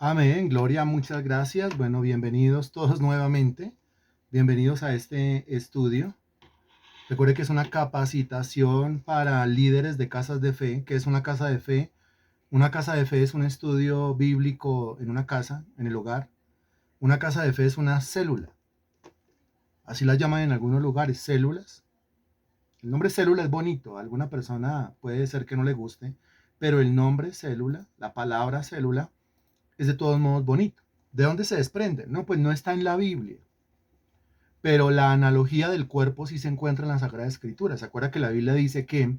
Amén, Gloria, muchas gracias. Bueno, bienvenidos todos nuevamente. Bienvenidos a este estudio. Recuerde que es una capacitación para líderes de casas de fe. ¿Qué es una casa de fe? Una casa de fe es un estudio bíblico en una casa, en el hogar. Una casa de fe es una célula. Así las llaman en algunos lugares, células. El nombre célula es bonito. A alguna persona puede ser que no le guste, pero el nombre célula, la palabra célula, es de todos modos bonito. ¿De dónde se desprende? No, pues no está en la Biblia, pero la analogía del cuerpo sí se encuentra en la Sagrada Escritura. ¿Se acuerda que la Biblia dice que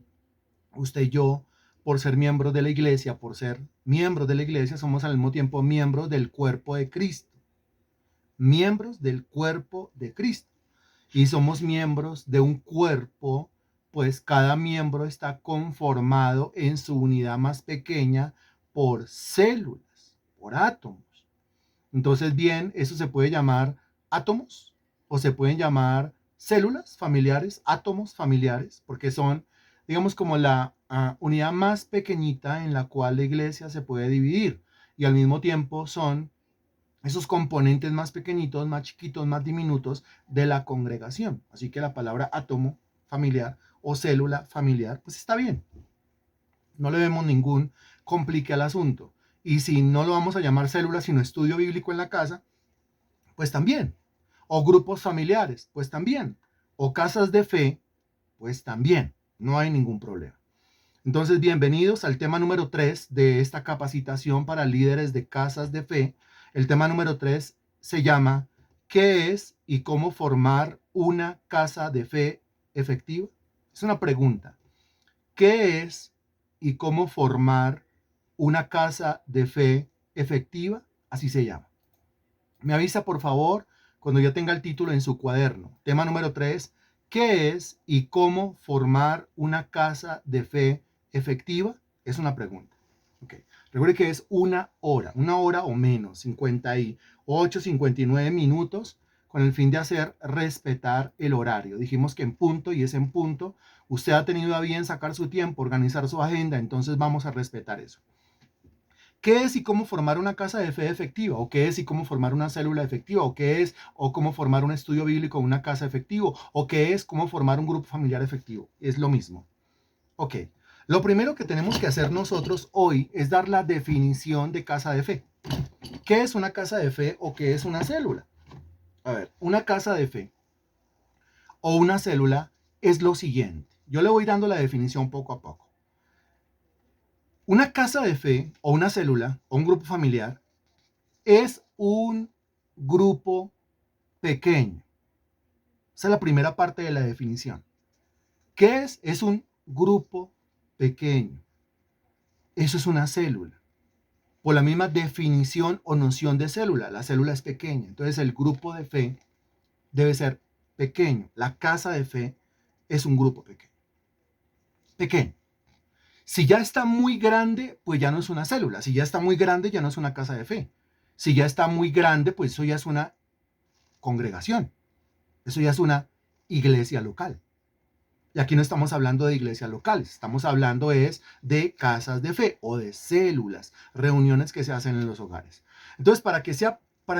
usted y yo, por ser miembros de la iglesia, por ser miembros de la iglesia, somos al mismo tiempo miembros del cuerpo de Cristo? Miembros del cuerpo de Cristo. Y somos miembros de un cuerpo, pues cada miembro está conformado en su unidad más pequeña por células, por átomos. Entonces, bien, eso se puede llamar átomos o se pueden llamar células familiares, átomos familiares, porque son, digamos, como la unidad más pequeñita en la cual la iglesia se puede dividir. Y al mismo tiempo son esos componentes más pequeñitos, más chiquitos, más diminutos de la congregación. Así que la palabra átomo familiar o célula familiar, pues está bien. No le vemos ningún complique al asunto. Y si no lo vamos a llamar célula, sino estudio bíblico en la casa, pues también. O grupos familiares, pues también. O casas de fe, pues también. No hay ningún problema. Entonces, bienvenidos al tema número 3 de esta capacitación para líderes de casas de fe. El tema número 3 se llama ¿qué es y cómo formar una casa de fe efectiva? Es una pregunta. ¿Qué es y cómo formar una casa de fe efectiva? Así se llama. Me avisa, por favor, cuando ya tenga el título en su cuaderno. Tema número 3. ¿Qué es y cómo formar una casa de fe efectiva? Es una pregunta. Okay. Recuerde que es una hora o menos, 58, 59 minutos, con el fin de hacer respetar el horario. Dijimos que en punto y es en punto. Usted ha tenido a bien sacar su tiempo, organizar su agenda, entonces vamos a respetar eso. ¿Qué es y cómo formar una casa de fe efectiva? ¿O qué es y cómo formar una célula efectiva? ¿O qué es o cómo formar un estudio bíblico en una casa efectivo? ¿O qué es cómo formar un grupo familiar efectivo? Es lo mismo. Ok. Lo primero que tenemos que hacer nosotros hoy es dar la definición de casa de fe. ¿Qué es una casa de fe o qué es una célula? A ver, una casa de fe o una célula es lo siguiente. Yo le voy dando la definición poco a poco. Una casa de fe o una célula o un grupo familiar es un grupo pequeño. Esa es la primera parte de la definición. ¿Qué es? Es un grupo pequeño. Eso es una célula. Por la misma definición o noción de célula, la célula es pequeña. Entonces el grupo de fe debe ser pequeño. La casa de fe es un grupo pequeño. Pequeño. Si ya está muy grande, pues ya no es una célula. Si ya está muy grande, ya no es una casa de fe. Si ya está muy grande, pues eso ya es una congregación. Eso ya es una iglesia local. Y aquí no estamos hablando de iglesias locales, estamos hablando es de casas de fe o de células, reuniones que se hacen en los hogares. Entonces, para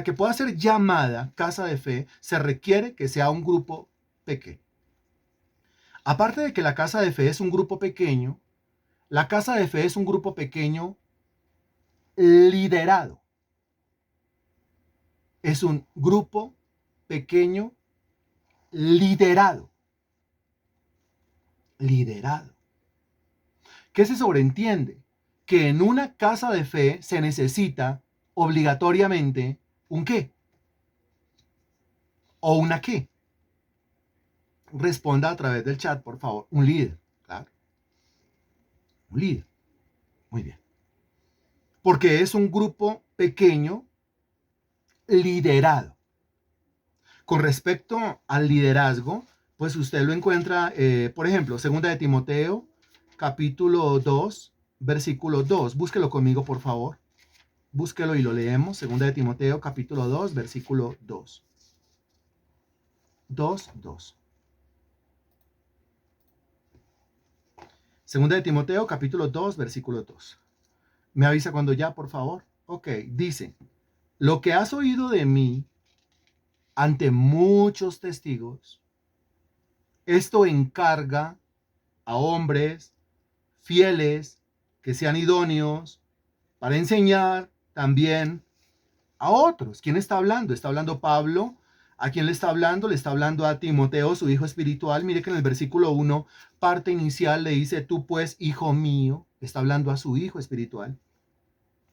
que pueda ser llamada casa de fe, se requiere que sea un grupo pequeño. Aparte de que la casa de fe es un grupo pequeño, la casa de fe es un grupo pequeño liderado. Es un grupo pequeño liderado. Liderado. ¿Qué se sobreentiende? Que en una casa de fe se necesita obligatoriamente un qué o una qué. Responda a través del chat, por favor. Un líder, claro. Un líder. Muy bien. Porque es un grupo pequeño liderado. Con respecto al liderazgo, pues usted lo encuentra, por ejemplo, segunda de Timoteo, capítulo 2, versículo 2. Búsquelo conmigo, por favor. Búsquelo y lo leemos. Segunda de Timoteo, capítulo 2, versículo 2. 2, 2. Segunda de Timoteo, capítulo 2, versículo 2. Me avisa cuando ya, por favor. Ok, dice, lo que has oído de mí ante muchos testigos, esto encarga a hombres fieles que sean idóneos para enseñar también a otros. ¿Quién está hablando? Está hablando Pablo. ¿A quién le está hablando? Le está hablando a Timoteo, su hijo espiritual. Mire que en el versículo 1, parte inicial, le dice, tú pues, hijo mío, está hablando a su hijo espiritual.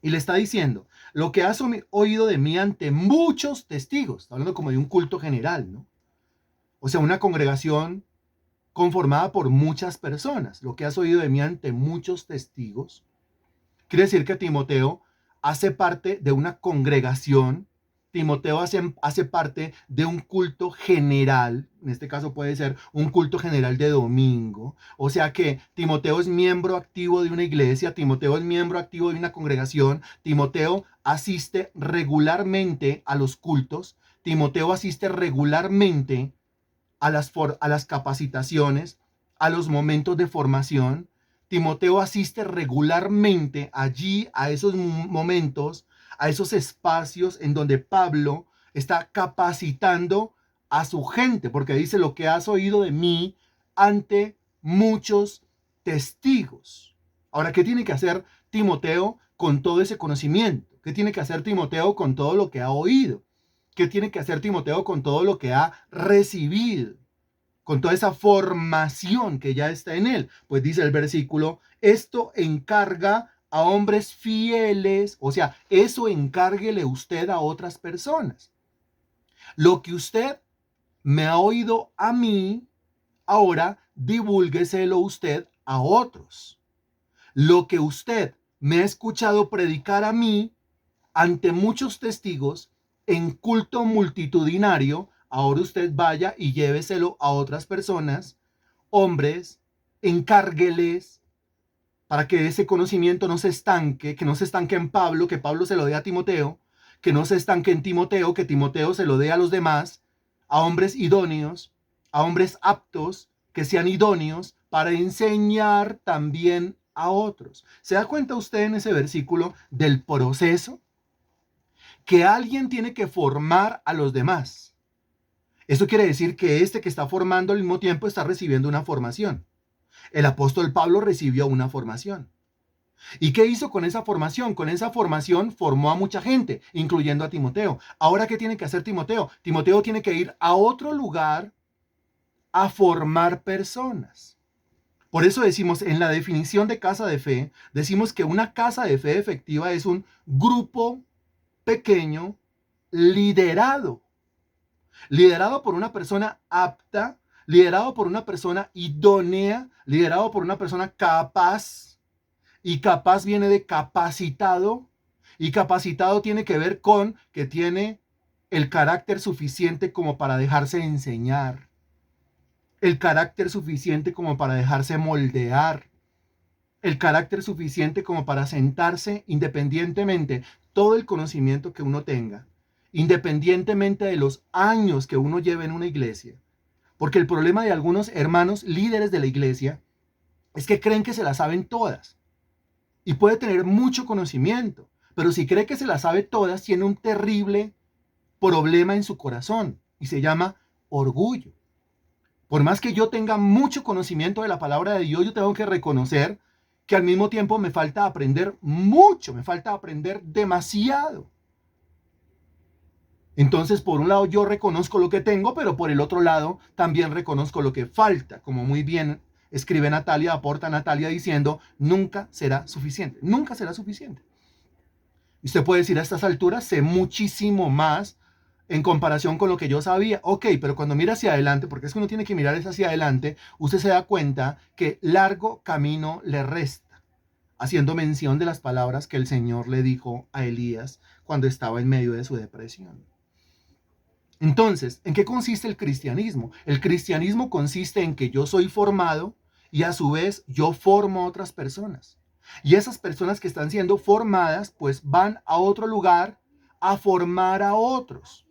Y le está diciendo, lo que has oído de mí ante muchos testigos. Está hablando como de un culto general, ¿no? O sea, una congregación conformada por muchas personas. Lo que has oído de mí ante muchos testigos. Quiere decir que Timoteo hace parte de una congregación. Timoteo hace parte de un culto general. En este caso puede ser un culto general de domingo. O sea que Timoteo es miembro activo de una iglesia. Timoteo es miembro activo de una congregación. Timoteo asiste regularmente a los cultos. Timoteo asiste regularmente a las capacitaciones, a los momentos de formación. Timoteo asiste regularmente allí a esos momentos, a esos espacios en donde Pablo está capacitando a su gente, porque dice lo que has oído de mí ante muchos testigos. Ahora, ¿qué tiene que hacer Timoteo con todo ese conocimiento? ¿Qué tiene que hacer Timoteo con todo lo que ha oído? ¿Qué tiene que hacer Timoteo con todo lo que ha recibido? Con toda esa formación que ya está en él. Pues dice el versículo, esto encarga a hombres fieles, o sea, eso encárguele usted a otras personas. Lo que usted me ha oído a mí, ahora divúlgueselo usted a otros. Lo que usted me ha escuchado predicar a mí ante muchos testigos en culto multitudinario, ahora usted vaya y lléveselo a otras personas, hombres, encárgueles para que ese conocimiento no se estanque, que no se estanque en Pablo, que Pablo se lo dé a Timoteo, que no se estanque en Timoteo, que Timoteo se lo dé a los demás, a hombres idóneos, a hombres aptos, que sean idóneos para enseñar también a otros. ¿Se da cuenta usted en ese versículo del proceso? Que alguien tiene que formar a los demás. Eso quiere decir que este que está formando al mismo tiempo está recibiendo una formación. El apóstol Pablo recibió una formación. ¿Y qué hizo con esa formación? Con esa formación formó a mucha gente, incluyendo a Timoteo. Ahora, ¿qué tiene que hacer Timoteo? Timoteo tiene que ir a otro lugar a formar personas. Por eso decimos, en la definición de casa de fe, decimos que una casa de fe efectiva es un grupo pequeño liderado. Liderado por una persona apta, liderado por una persona idónea, liderado por una persona capaz. Y capaz viene de capacitado. Y capacitado tiene que ver con que tiene el carácter suficiente como para dejarse enseñar. El carácter suficiente como para dejarse moldear. El carácter suficiente como para sentarse independientemente todo el conocimiento que uno tenga, independientemente de los años que uno lleve en una iglesia. Porque el problema de algunos hermanos líderes de la iglesia es que creen que se las saben todas y puede tener mucho conocimiento, pero si cree que se las sabe todas, tiene un terrible problema en su corazón y se llama orgullo. Por más que yo tenga mucho conocimiento de la palabra de Dios, yo tengo que reconocer que al mismo tiempo me falta aprender mucho, me falta aprender demasiado. Entonces, por un lado, yo reconozco lo que tengo, pero por el otro lado, también reconozco lo que falta, como muy bien escribe Natalia, aporta Natalia diciendo, nunca será suficiente, nunca será suficiente. Y usted puede decir a estas alturas, sé muchísimo más en comparación con lo que yo sabía. Ok, pero cuando mira hacia adelante, porque es que uno tiene que mirar hacia adelante, usted se da cuenta que largo camino le resta, haciendo mención de las palabras que el Señor le dijo a Elías cuando estaba en medio de su depresión. Entonces, ¿en qué consiste el cristianismo? El cristianismo consiste en que yo soy formado y a su vez yo formo a otras personas. Y esas personas que están siendo formadas, pues van a otro lugar a formar a otros.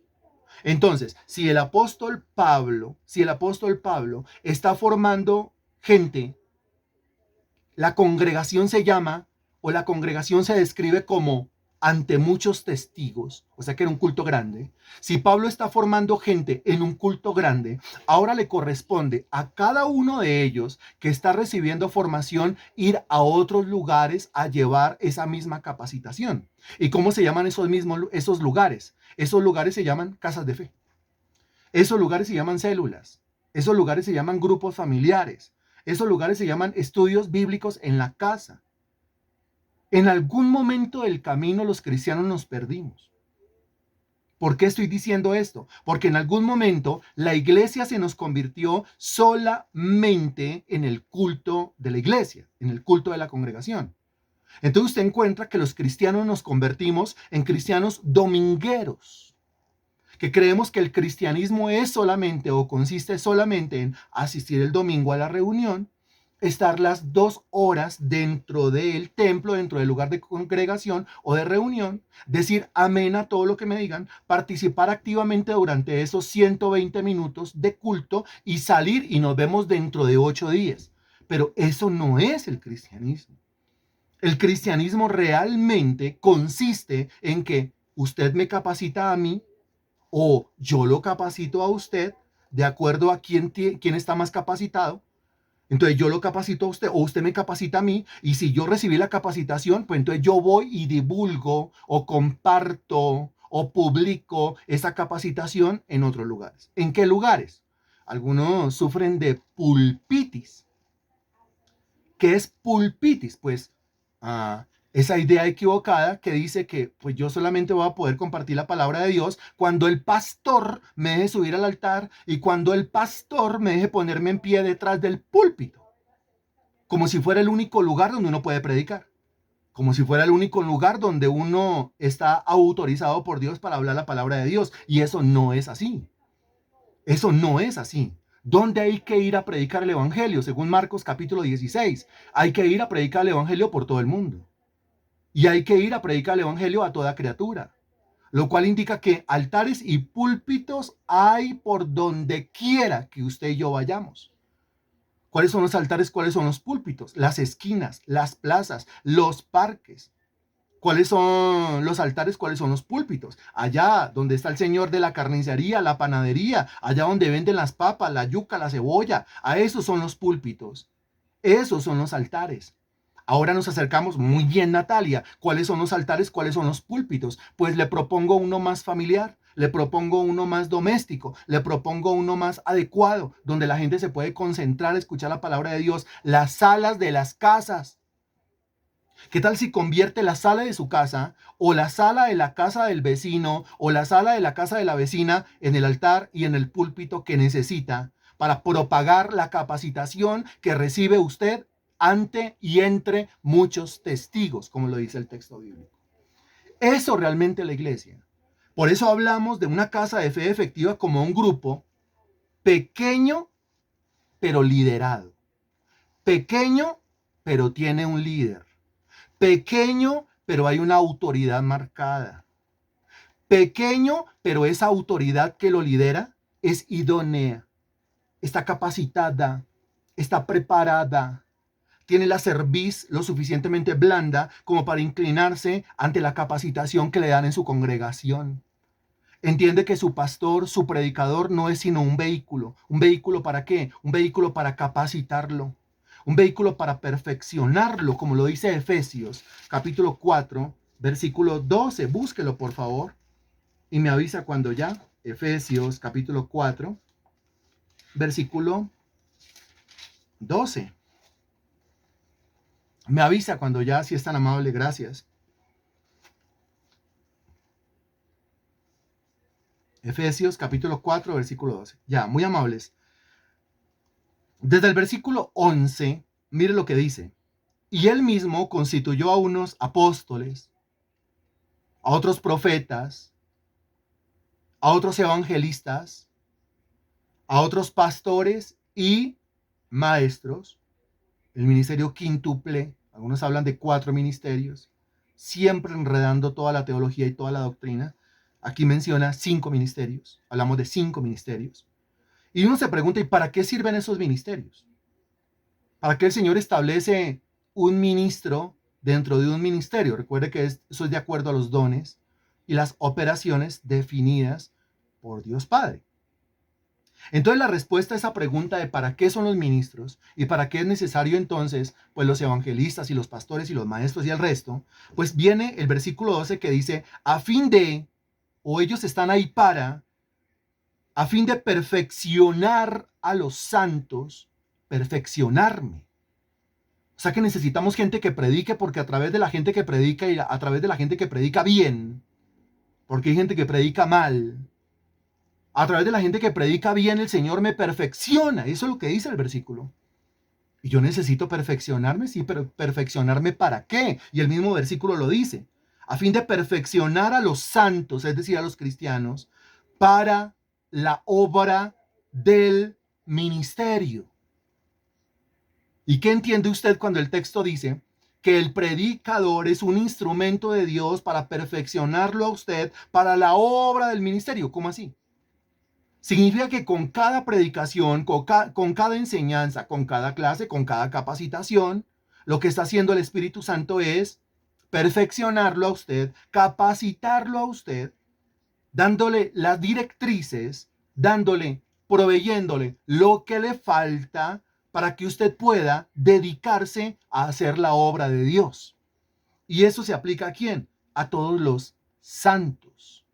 Entonces, si el apóstol Pablo está formando gente, la congregación se llama o la congregación se describe como ante muchos testigos, o sea que era un culto grande, si Pablo está formando gente en un culto grande, ahora le corresponde a cada uno de ellos que está recibiendo formación ir a otros lugares a llevar esa misma capacitación. ¿Y cómo se llaman esos lugares? Esos lugares se llaman casas de fe. Esos lugares se llaman células. Esos lugares se llaman grupos familiares. Esos lugares se llaman estudios bíblicos en la casa. En algún momento del camino los cristianos nos perdimos. ¿Por qué estoy diciendo esto? Porque en algún momento la iglesia se nos convirtió solamente en el culto de la iglesia, en el culto de la congregación. Entonces usted encuentra que los cristianos nos convertimos en cristianos domingueros, que creemos que el cristianismo es solamente o consiste solamente en asistir el domingo a la reunión, estar las 2 horas dentro del templo, dentro del lugar de congregación o de reunión, decir amén a todo lo que me digan, participar activamente durante esos 120 minutos de culto y salir y nos vemos dentro de 8 días. Pero eso no es el cristianismo. El cristianismo realmente consiste en que usted me capacita a mí o yo lo capacito a usted de acuerdo a quién está más capacitado. Entonces yo lo capacito a usted o usted me capacita a mí y si yo recibí la capacitación, pues entonces yo voy y divulgo o comparto o publico esa capacitación en otros lugares. ¿En qué lugares? Algunos sufren de pulpitis. ¿Qué es pulpitis? Pues esa idea equivocada que dice que pues yo solamente voy a poder compartir la palabra de Dios cuando el pastor me deje subir al altar y cuando el pastor me deje ponerme en pie detrás del púlpito, como si fuera el único lugar donde uno puede predicar, como si fuera el único lugar donde uno está autorizado por Dios para hablar la palabra de Dios. Y eso no es así. Eso no es así. ¿Dónde hay que ir a predicar el evangelio? Según Marcos capítulo 16, hay que ir a predicar el evangelio por todo el mundo. Y hay que ir a predicar el evangelio a toda criatura. Lo cual indica que altares y púlpitos hay por donde quiera que usted y yo vayamos. ¿Cuáles son los altares? ¿Cuáles son los púlpitos? Las esquinas, las plazas, los parques. ¿Cuáles son los altares? ¿Cuáles son los púlpitos? Allá donde está el señor de la carnicería, la panadería, allá donde venden las papas, la yuca, la cebolla. A esos son los púlpitos. Esos son los altares. Ahora nos acercamos muy bien, Natalia. ¿Cuáles son los altares? ¿Cuáles son los púlpitos? Pues le propongo uno más familiar, le propongo uno más doméstico, le propongo uno más adecuado, donde la gente se puede concentrar a escuchar la palabra de Dios. Las salas de las casas. ¿Qué tal si convierte la sala de su casa o la sala de la casa del vecino o la sala de la casa de la vecina en el altar y en el púlpito que necesita para propagar la capacitación que recibe usted ante y entre muchos testigos, como lo dice el texto bíblico? Eso realmente es la iglesia. Por eso hablamos de una casa de fe efectiva como un grupo pequeño pero liderado. Pequeño pero tiene un líder. Pequeño, pero hay una autoridad marcada. Pequeño, pero esa autoridad que lo lidera es idónea, está capacitada, está preparada, tiene la cerviz lo suficientemente blanda como para inclinarse ante la capacitación que le dan en su congregación. Entiende que su pastor, su predicador no es sino un vehículo. ¿Un vehículo para qué? Un vehículo para capacitarlo. Un vehículo para perfeccionarlo, como lo dice Efesios, capítulo 4, versículo 12. Búsquelo, por favor, y me avisa cuando ya. Efesios, capítulo 4, versículo 12. Me avisa cuando ya, si es tan amable, gracias. Efesios, capítulo 4, versículo 12. Ya, muy amables. Desde el versículo 11, mire lo que dice. Y él mismo constituyó a unos apóstoles, a otros profetas, a otros evangelistas, a otros pastores y maestros. El ministerio quíntuple, algunos hablan de 4 ministerios, siempre enredando toda la teología y toda la doctrina. Aquí menciona 5 ministerios, hablamos de 5 ministerios. Y uno se pregunta, ¿y para qué sirven esos ministerios? ¿Para qué el Señor establece un ministro dentro de un ministerio. Recuerde que eso es de acuerdo a los dones y las operaciones definidas por Dios Padre. Entonces la respuesta a esa pregunta de para qué son los ministros y para qué es necesario entonces pues los evangelistas y los pastores y los maestros y el resto, pues viene el versículo 12 que dice a fin de, o ellos están ahí para, a fin de perfeccionar a los santos, perfeccionarme. O sea que necesitamos gente que predique, porque a través de la gente que predica y a través de la gente que predica bien, porque hay gente que predica mal, a través de la gente que predica bien, el Señor me perfecciona. Eso es lo que dice el versículo. Y yo necesito perfeccionarme, sí, pero perfeccionarme ¿para qué? Y el mismo versículo lo dice. A fin de perfeccionar a los santos, es decir, a los cristianos, para la obra del ministerio. ¿Y qué entiende usted cuando el texto dice que el predicador es un instrumento de Dios para perfeccionarlo a usted para la obra del ministerio? ¿Cómo así? Significa que con cada predicación, con cada enseñanza, con cada clase, con cada capacitación, lo que está haciendo el Espíritu Santo es perfeccionarlo a usted, capacitarlo a usted, dándole las directrices, proveyéndole lo que le falta para que usted pueda dedicarse a hacer la obra de Dios. Y eso se aplica ¿a quién? A todos los santos.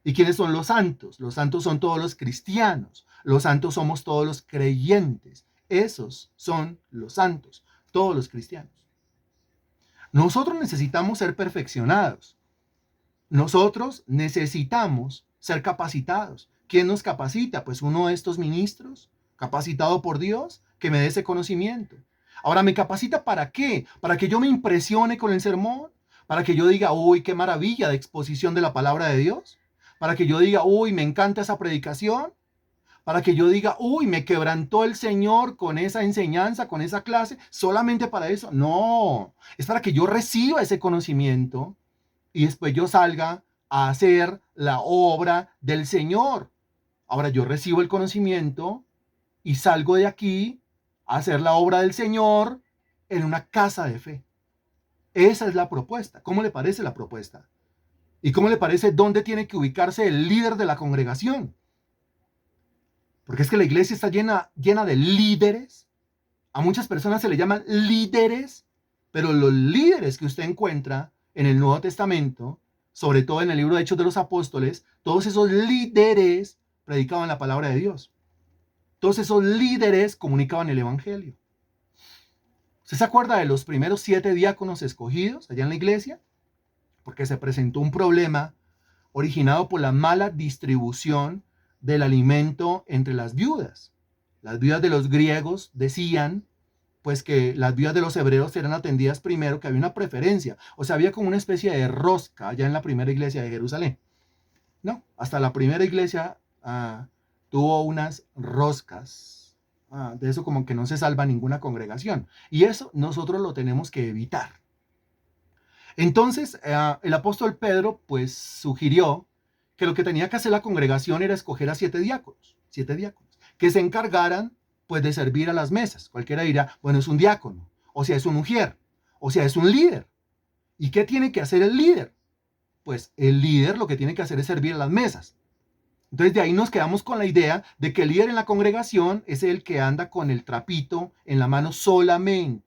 ¿Y quiénes son los santos? Los santos son todos los cristianos. Los santos somos todos los creyentes. Esos son los santos, todos los cristianos. Nosotros necesitamos ser perfeccionados. Nosotros necesitamos ser capacitados. ¿Quién nos capacita? Pues uno de estos ministros, capacitado por Dios, que me dé ese conocimiento. Ahora, ¿me capacita para qué? ¿Para que yo me impresione con el sermón? ¿Para que yo diga, uy, qué maravilla de exposición de la palabra de Dios? ¿Para que yo diga, uy, me encanta esa predicación? ¿Para que yo diga, uy, me quebrantó el Señor con esa enseñanza, con esa clase? ¿Solamente para eso? No, es para que yo reciba ese conocimiento y después yo salga a hacer la obra del Señor. Ahora yo recibo el conocimiento y salgo de aquí a hacer la obra del Señor en una casa de fe. Esa es la propuesta. ¿Cómo le parece la propuesta? ¿Y cómo le parece dónde tiene que ubicarse el líder de la congregación? Porque es que la iglesia está llena de líderes. A muchas personas se le llaman líderes, pero los líderes que usted encuentra en el Nuevo Testamento, sobre todo en el libro de Hechos de los Apóstoles, todos esos líderes predicaban la palabra de Dios. Todos esos líderes comunicaban el evangelio. ¿Usted se acuerda de los primeros 7 diáconos escogidos allá en la iglesia? Porque se presentó un problema originado por la mala distribución del alimento entre las viudas. Las viudas de los griegos decían pues que las viudas de los hebreos eran atendidas primero, que había una preferencia. O sea, había como una especie de rosca allá en la primera iglesia de Jerusalén. No, hasta la primera iglesia tuvo unas roscas. De eso como que no se salva ninguna congregación. Y eso nosotros lo tenemos que evitar. Entonces, el apóstol Pedro pues sugirió que lo que tenía que hacer la congregación era escoger a 7 diáconos, que se encargaran pues de servir a las mesas. Cualquiera dirá, bueno, es un diácono, o sea, es un ujier, o sea, es un líder. ¿Y qué tiene que hacer el líder? Pues el líder lo que tiene que hacer es servir a las mesas. Entonces de ahí nos quedamos con la idea de que el líder en la congregación es el que anda con el trapito en la mano solamente.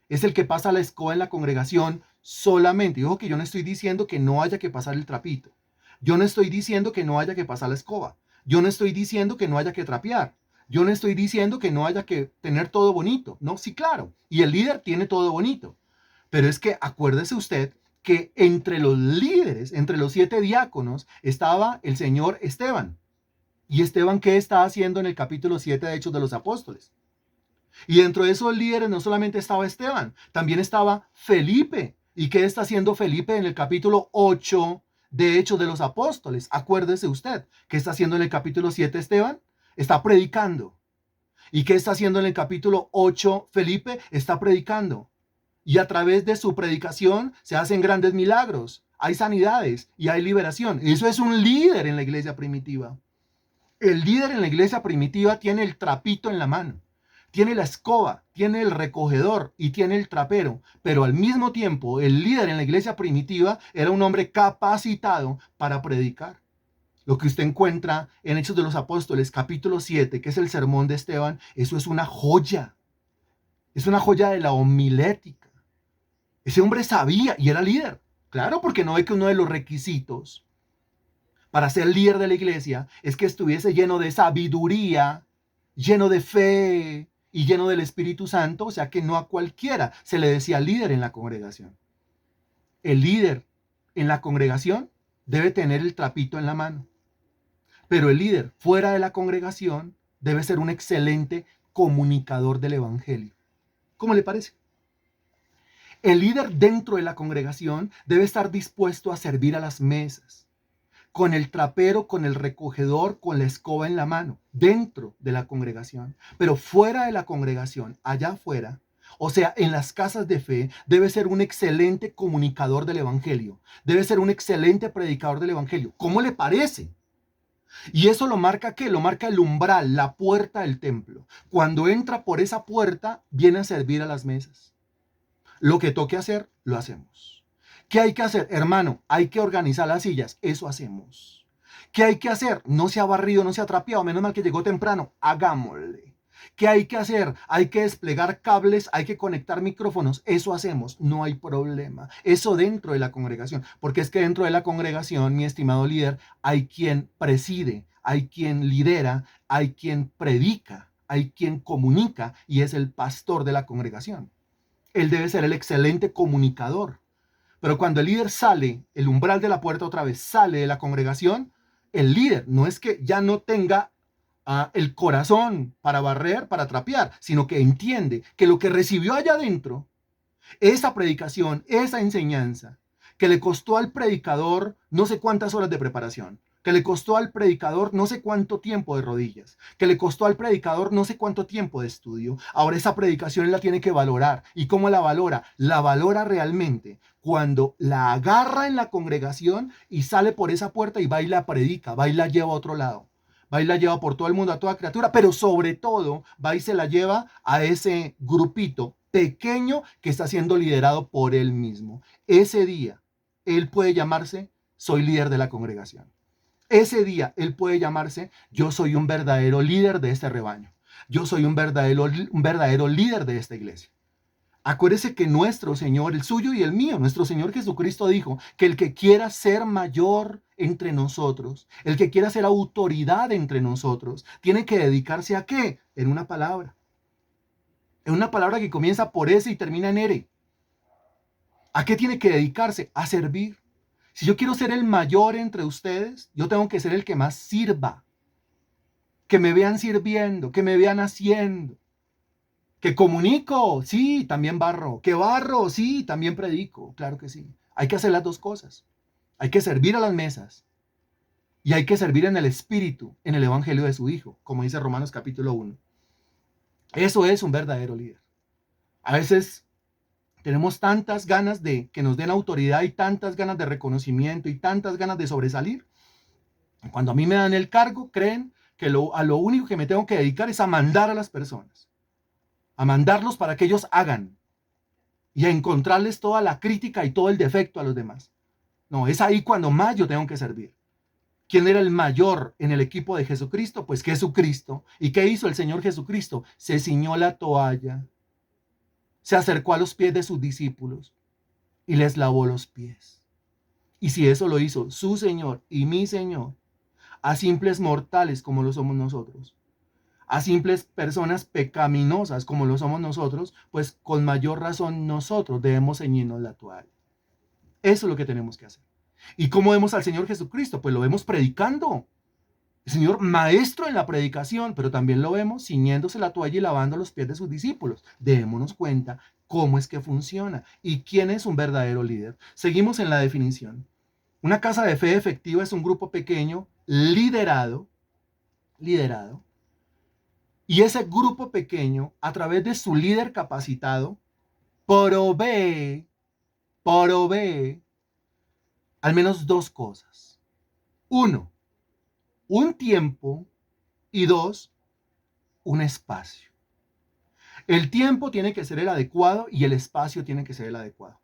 Es el que pasa la escoba en la congregación solamente. Y ojo que yo no estoy diciendo que no haya que pasar el trapito. Yo no estoy diciendo que no haya que pasar la escoba. Yo no estoy diciendo que no haya que trapear. Yo no estoy diciendo que no haya que tener todo bonito. No, sí, claro. Y el líder tiene todo bonito. Pero es que acuérdese usted que entre los líderes, entre los 7 diáconos, estaba el señor Esteban. ¿Y Esteban qué está haciendo en el capítulo 7 de Hechos de los Apóstoles? Y dentro de esos líderes no solamente estaba Esteban, también estaba Felipe. ¿Y qué está haciendo Felipe en el capítulo 8 de Hechos de los Apóstoles? Acuérdese usted, ¿qué está haciendo en el capítulo 7 Esteban? Está predicando. ¿Y qué está haciendo en el capítulo 8 Felipe? Está predicando. Y a través de su predicación se hacen grandes milagros. Hay sanidades y hay liberación. Eso es un líder en la iglesia primitiva. El líder en la iglesia primitiva tiene el trapito en la mano. tiene la escoba, tiene el recogedor y tiene el trapero, pero al mismo tiempo el líder en la iglesia primitiva era un hombre capacitado para predicar. Lo que usted encuentra en Hechos de los Apóstoles, capítulo 7, que es el sermón de Esteban, eso es una joya de la homilética. Ese hombre sabía y era líder. Claro, porque no ve que uno de los requisitos para ser líder de la iglesia es que estuviese lleno de sabiduría, lleno de fe y lleno del Espíritu Santo, o sea que no a cualquiera se le decía líder en la congregación. El líder en la congregación debe tener el trapito en la mano, pero el líder fuera de la congregación debe ser un excelente comunicador del evangelio. ¿Cómo le parece? El líder dentro de la congregación debe estar dispuesto a servir a las mesas, con el trapero, con el recogedor, con la escoba en la mano, dentro de la congregación. Pero fuera de la congregación, allá afuera, o sea, en las casas de fe, debe ser un excelente comunicador del evangelio, debe ser un excelente predicador del evangelio. ¿Cómo le parece? Y eso lo marca ¿qué? Lo marca el umbral, la puerta del templo. Cuando entra por esa puerta, viene a servir a las mesas. Lo que toque hacer, lo hacemos. ¿Qué hay que hacer? Hermano, hay que organizar las sillas. Eso hacemos. ¿Qué hay que hacer? No se ha barrido, no se ha trapeado. Menos mal que llegó temprano. Hagámosle. ¿Qué hay que hacer? Hay que desplegar cables, hay que conectar micrófonos. Eso hacemos. No hay problema. Eso dentro de la congregación. Porque es que dentro de la congregación, mi estimado líder, hay quien preside, hay quien lidera, hay quien predica, hay quien comunica y es el pastor de la congregación. Él debe ser el excelente comunicador. Pero cuando el líder sale, el umbral de la puerta otra vez sale de la congregación, el líder no es que ya no tenga el corazón para barrer, para trapear, sino que entiende que lo que recibió allá adentro, esa predicación, esa enseñanza, que le costó al predicador no sé cuántas horas de preparación, que le costó al predicador no sé cuánto tiempo de rodillas, que le costó al predicador no sé cuánto tiempo de estudio. Ahora esa predicación él la tiene que valorar. ¿Y cómo la valora? La valora realmente cuando la agarra en la congregación y sale por esa puerta y va y la predica, va y la lleva a otro lado. Va y la lleva por todo el mundo, a toda criatura, pero sobre todo va y se la lleva a ese grupito pequeño que está siendo liderado por él mismo. Ese día, él puede llamarse, soy líder de la congregación. Ese día él puede llamarse, yo soy un verdadero líder de este rebaño. Yo soy un verdadero líder de esta iglesia. Acuérdese que nuestro Señor, el suyo y el mío, nuestro Señor Jesucristo dijo que el que quiera ser mayor entre nosotros, el que quiera ser autoridad entre nosotros, tiene que dedicarse a ¿qué? En una palabra. En una palabra que comienza por S y termina en R. ¿A qué tiene que dedicarse? A servir. Si yo quiero ser el mayor entre ustedes, yo tengo que ser el que más sirva. Que me vean sirviendo, que me vean haciendo. Que comunico, sí, también barro. Que barro, sí, también predico. Claro que sí. Hay que hacer las dos cosas. Hay que servir a las mesas. Y hay que servir en el Espíritu, en el Evangelio de su Hijo, como dice Romanos capítulo 1. Eso es un verdadero líder. A veces tenemos tantas ganas de que nos den autoridad y tantas ganas de reconocimiento y tantas ganas de sobresalir. Cuando a mí me dan el cargo, creen que a lo único que me tengo que dedicar es a mandar a las personas, a mandarlos para que ellos hagan y a encontrarles toda la crítica y todo el defecto a los demás. No, es ahí cuando más yo tengo que servir. ¿Quién era el mayor en el equipo de Jesucristo? Pues Jesucristo. ¿Y qué hizo el Señor Jesucristo? Se ciñó la toalla, se acercó a los pies de sus discípulos y les lavó los pies. Y si eso lo hizo su Señor y mi Señor, a simples mortales como lo somos nosotros, a simples personas pecaminosas como lo somos nosotros, pues con mayor razón nosotros debemos ceñirnos la toalla. Eso es lo que tenemos que hacer. ¿Y cómo vemos al Señor Jesucristo? Pues lo vemos predicando. El Señor maestro en la predicación, pero también lo vemos ciñéndose la toalla y lavando los pies de sus discípulos. Démonos cuenta cómo es que funciona y quién es un verdadero líder. Seguimos en la definición. Una casa de fe efectiva es un grupo pequeño liderado, y ese grupo pequeño, a través de su líder capacitado, provee al menos dos cosas. Uno, un tiempo y dos, un espacio. El tiempo tiene que ser el adecuado y el espacio tiene que ser el adecuado.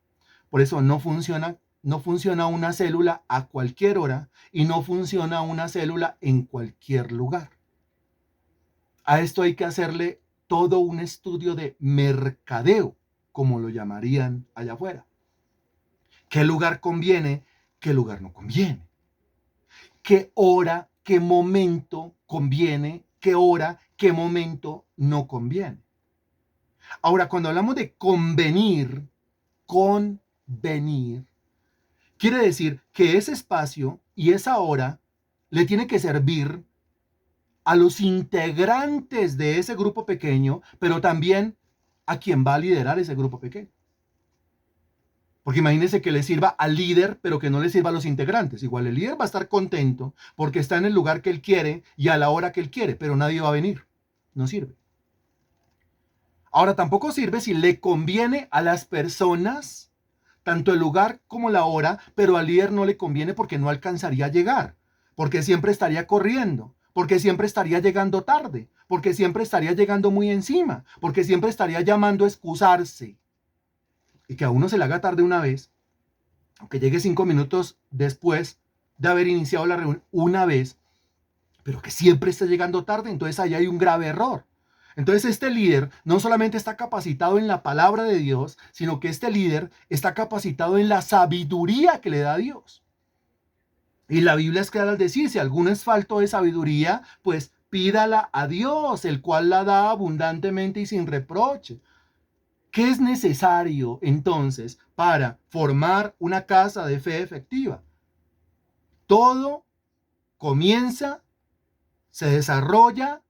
Por eso no funciona una célula a cualquier hora y no funciona una célula en cualquier lugar. A esto hay que hacerle todo un estudio de mercadeo, como lo llamarían allá afuera. ¿Qué lugar conviene? ¿Qué lugar no conviene? ¿Qué hora, qué momento conviene? ¿Qué hora, qué momento no conviene? Ahora, cuando hablamos de convenir, quiere decir que ese espacio y esa hora le tiene que servir a los integrantes de ese grupo pequeño, pero también a quien va a liderar ese grupo pequeño. Porque imagínense que le sirva al líder, pero que no le sirva a los integrantes. Igual el líder va a estar contento porque está en el lugar que él quiere y a la hora que él quiere, pero nadie va a venir. No sirve. Ahora tampoco sirve si le conviene a las personas, tanto el lugar como la hora, pero al líder no le conviene porque no alcanzaría a llegar, porque siempre estaría corriendo, porque siempre estaría llegando tarde, porque siempre estaría llegando muy encima, porque siempre estaría llamando a excusarse. Y que a uno se le haga tarde una vez, aunque llegue 5 minutos después de haber iniciado la reunión una vez, pero que siempre esté llegando tarde, entonces ahí hay un grave error. Entonces este líder no solamente está capacitado en la palabra de Dios, sino que este líder está capacitado en la sabiduría que le da Dios. Y la Biblia es clara al decir, si alguno es falto de sabiduría, pues pídala a Dios, el cual la da abundantemente y sin reproche. ¿Qué es necesario entonces para formar una casa de fe efectiva? Todo comienza, se desarrolla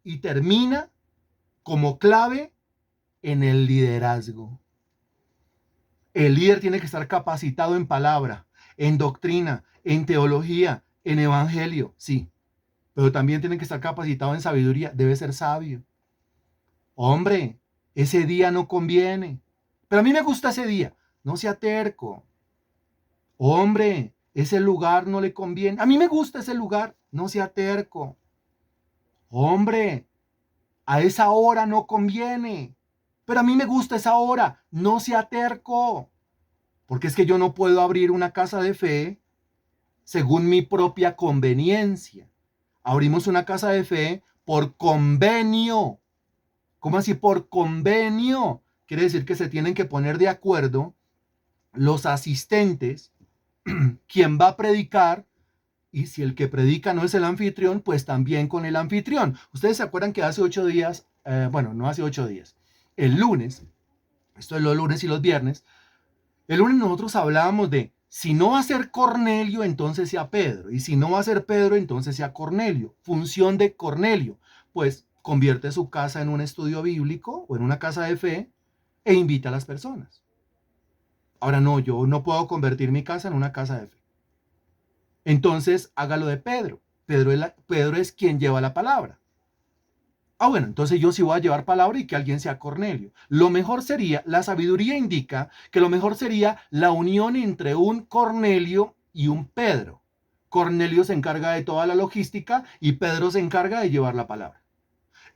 y termina como clave en el liderazgo. El líder tiene que estar capacitado en palabra, en doctrina, en teología, en evangelio, sí, pero también tiene que estar capacitado en sabiduría, debe ser sabio. Hombre, ese día no conviene, pero a mí me gusta ese día, no sea terco. Hombre, ese lugar no le conviene, a mí me gusta ese lugar, no sea terco. Hombre, a esa hora no conviene, pero a mí me gusta esa hora, no sea terco. Porque es que yo no puedo abrir una casa de fe según mi propia conveniencia. Abrimos una casa de fe por convenio. ¿Cómo así por convenio? Quiere decir que se tienen que poner de acuerdo los asistentes, quien va a predicar, y si el que predica no es el anfitrión, pues también con el anfitrión. Ustedes se acuerdan que hace 8 días, bueno, no hace 8 días, el lunes, esto es los lunes y los viernes, el lunes nosotros hablábamos de si no va a ser Cornelio, entonces sea Pedro. Y si no va a ser Pedro, entonces sea Cornelio. Función de Cornelio, pues convierte su casa en un estudio bíblico o en una casa de fe e invita a las personas. Ahora no, yo no puedo convertir mi casa en una casa de fe. Entonces hágalo de Pedro. Pedro es quien lleva la palabra. Bueno, entonces yo sí voy a llevar palabra y que alguien sea Cornelio. Lo mejor sería, la sabiduría indica que lo mejor sería la unión entre un Cornelio y un Pedro. Cornelio se encarga de toda la logística y Pedro se encarga de llevar la palabra.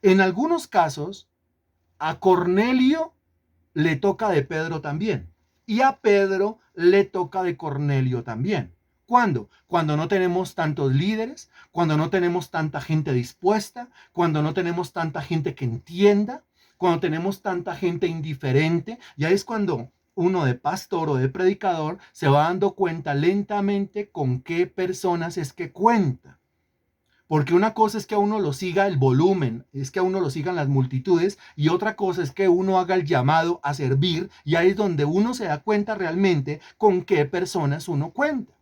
En algunos casos, a Cornelio le toca de Pedro también y a Pedro le toca de Cornelio también. ¿Cuándo? Cuando no tenemos tantos líderes, cuando no tenemos tanta gente dispuesta, cuando no tenemos tanta gente que entienda, cuando tenemos tanta gente indiferente, ya es cuando uno de pastor o de predicador se va dando cuenta lentamente con qué personas es que cuenta. Porque una cosa es que a uno lo siga el volumen, es que a uno lo sigan las multitudes, y otra cosa es que uno haga el llamado a servir, y ahí es donde uno se da cuenta realmente con qué personas uno cuenta.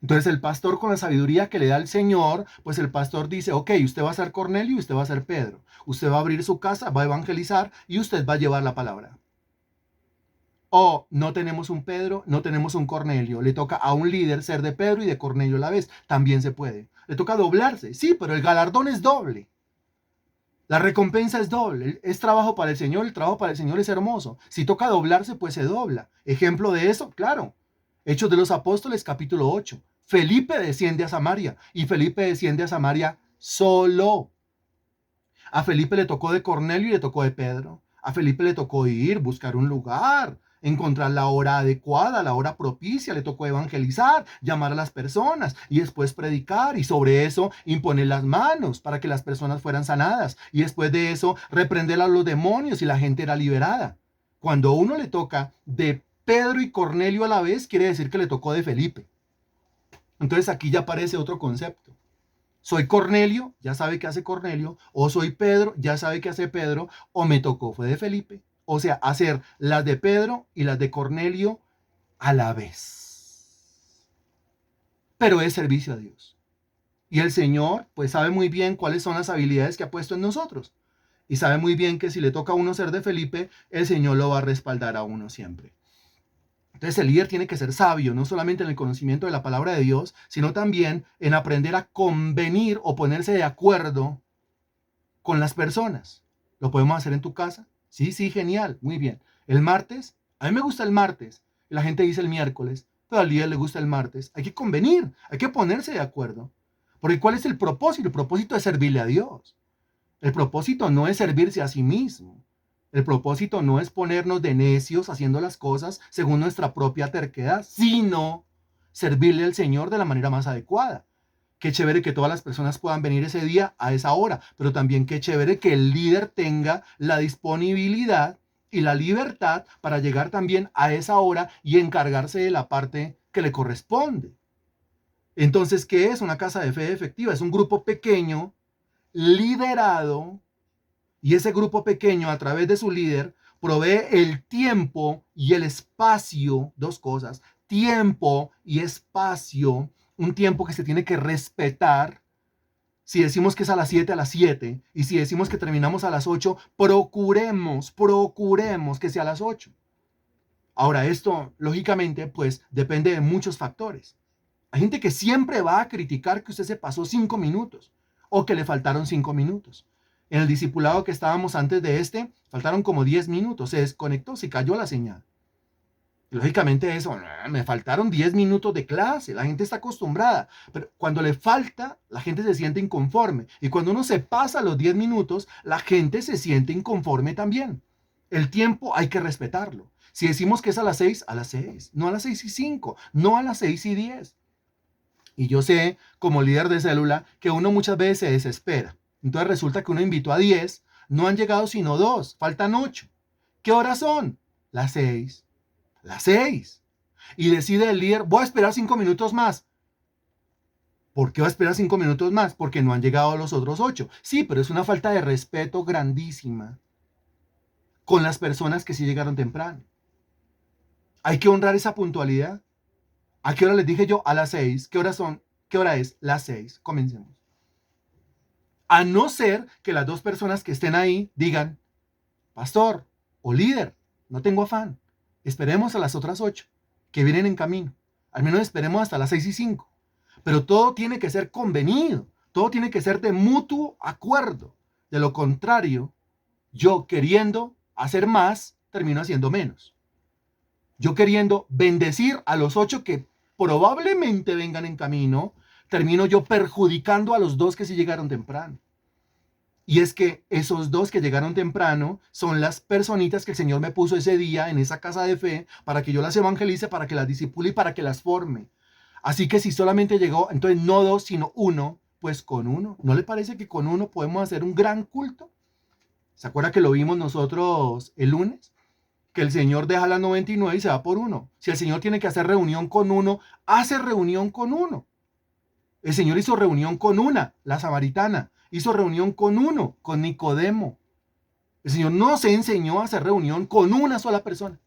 Entonces el pastor, con la sabiduría que le da el Señor, pues el pastor dice, ok, usted va a ser Cornelio y usted va a ser Pedro. Usted va a abrir su casa, va a evangelizar y usted va a llevar la palabra. O no tenemos un Pedro, no tenemos un Cornelio. Le toca a un líder ser de Pedro y de Cornelio a la vez. También se puede. Le toca doblarse, sí, pero el galardón es doble. La recompensa es doble. Es trabajo para el Señor, el trabajo para el Señor es hermoso. Si toca doblarse, pues se dobla. Ejemplo de eso, claro. Hechos de los Apóstoles, capítulo 8. Felipe desciende a Samaria y Felipe desciende a Samaria solo. A Felipe le tocó de Cornelio y le tocó de Pedro. A Felipe le tocó ir, buscar un lugar, encontrar la hora adecuada, la hora propicia, le tocó evangelizar, llamar a las personas y después predicar y sobre eso imponer las manos para que las personas fueran sanadas y después de eso reprender a los demonios y la gente era liberada. Cuando a uno le toca de Pedro y Cornelio a la vez, quiere decir que le tocó de Felipe. Entonces aquí ya aparece otro concepto. Soy Cornelio, ya sabe qué hace Cornelio, o soy Pedro, ya sabe qué hace Pedro, o me tocó, fue de Felipe. O sea, hacer las de Pedro y las de Cornelio a la vez. Pero es servicio a Dios. Y el Señor, pues sabe muy bien cuáles son las habilidades que ha puesto en nosotros. Y sabe muy bien que si le toca a uno ser de Felipe, el Señor lo va a respaldar a uno siempre. Entonces el líder tiene que ser sabio, no solamente en el conocimiento de la palabra de Dios, sino también en aprender a convenir o ponerse de acuerdo con las personas. ¿Lo podemos hacer en tu casa? Sí, sí, genial, muy bien. El martes, a mí me gusta el martes, y la gente dice el miércoles, pero al líder le gusta el martes. Hay que convenir, hay que ponerse de acuerdo. Porque ¿cuál es el propósito? El propósito es servirle a Dios. El propósito no es servirse a sí mismo. El propósito no es ponernos de necios haciendo las cosas según nuestra propia terquedad, sino servirle al Señor de la manera más adecuada. Qué chévere que todas las personas puedan venir ese día a esa hora, pero también qué chévere que el líder tenga la disponibilidad y la libertad para llegar también a esa hora y encargarse de la parte que le corresponde. Entonces, ¿qué es una casa de fe efectiva? Es un grupo pequeño, liderado, y ese grupo pequeño, a través de su líder, provee el tiempo y el espacio, dos cosas, tiempo y espacio, un tiempo que se tiene que respetar. Si decimos que es a las 7, a las 7, y si decimos que terminamos a las 8, procuremos que sea a las 8. Ahora, esto, lógicamente, pues depende de muchos factores. Hay gente que siempre va a criticar que usted se pasó 5 minutos o que le faltaron 5 minutos. En el discipulado que estábamos antes de faltaron como 10 minutos, se desconectó, se cayó la señal. Lógicamente eso, me faltaron 10 minutos de clase, la gente está acostumbrada, pero cuando le falta, la gente se siente inconforme. Y cuando uno se pasa los 10 minutos, la gente se siente inconforme también. El tiempo hay que respetarlo. Si decimos que es a las 6, no a las 6:05, no a las 6:10. Y yo sé, como líder de célula, que uno muchas veces se desespera. Entonces resulta que uno invitó a 10, no han llegado sino 2, faltan 8. ¿Qué horas son? Las 6. Las 6. Y decide el líder, voy a esperar 5 minutos más. ¿Por qué va a esperar 5 minutos más? Porque no han llegado los otros 8. Sí, pero es una falta de respeto grandísima con las personas que sí llegaron temprano. Hay que honrar esa puntualidad. ¿A qué hora les dije yo? A las 6. ¿Qué horas son? ¿Qué hora es? Las 6. Comencemos. A no ser que las dos personas que estén ahí digan, pastor o líder, no tengo afán. Esperemos a las otras 8 que vienen en camino. Al menos esperemos hasta las 6:05. Pero todo tiene que ser convenido. Todo tiene que ser de mutuo acuerdo. De lo contrario, yo queriendo hacer más, termino haciendo menos. Yo queriendo bendecir a los 8 que probablemente vengan en camino, termino yo perjudicando a los 2 que sí llegaron temprano. Y es que esos 2 que llegaron temprano son las personitas que el Señor me puso ese día en esa casa de fe para que yo las evangelice, para que las disipule y para que las forme. Así que si solamente llegó, entonces no 2, sino 1, pues con 1. ¿No le parece que con 1 podemos hacer un gran culto? ¿Se acuerda que lo vimos nosotros el lunes? Que el Señor deja las 99 y se va por 1. Si el Señor tiene que hacer reunión con 1, hace reunión con 1. El Señor hizo reunión con una, la samaritana. Hizo reunión con uno, con Nicodemo. El Señor no se enseñó a hacer reunión con una sola persona.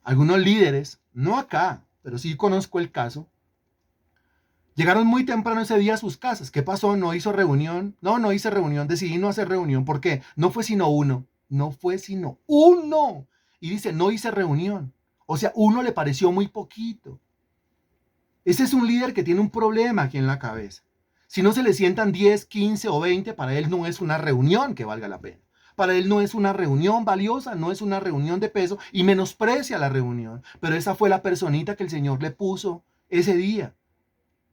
Algunos líderes, no acá, pero sí conozco el caso, llegaron muy temprano ese día a sus casas. ¿Qué pasó? ¿No hizo reunión? No hice reunión. Decidí no hacer reunión. ¿Por qué? No fue sino uno. No fue sino uno. Y dice, no hice reunión. O sea, uno le pareció muy poquito. Ese es un líder que tiene un problema aquí en la cabeza. Si no se le sientan 10, 15 o 20, para él no es una reunión que valga la pena. Para él no es una reunión valiosa, no es una reunión de peso y menosprecia la reunión. Pero esa fue la personita que el Señor le puso ese día.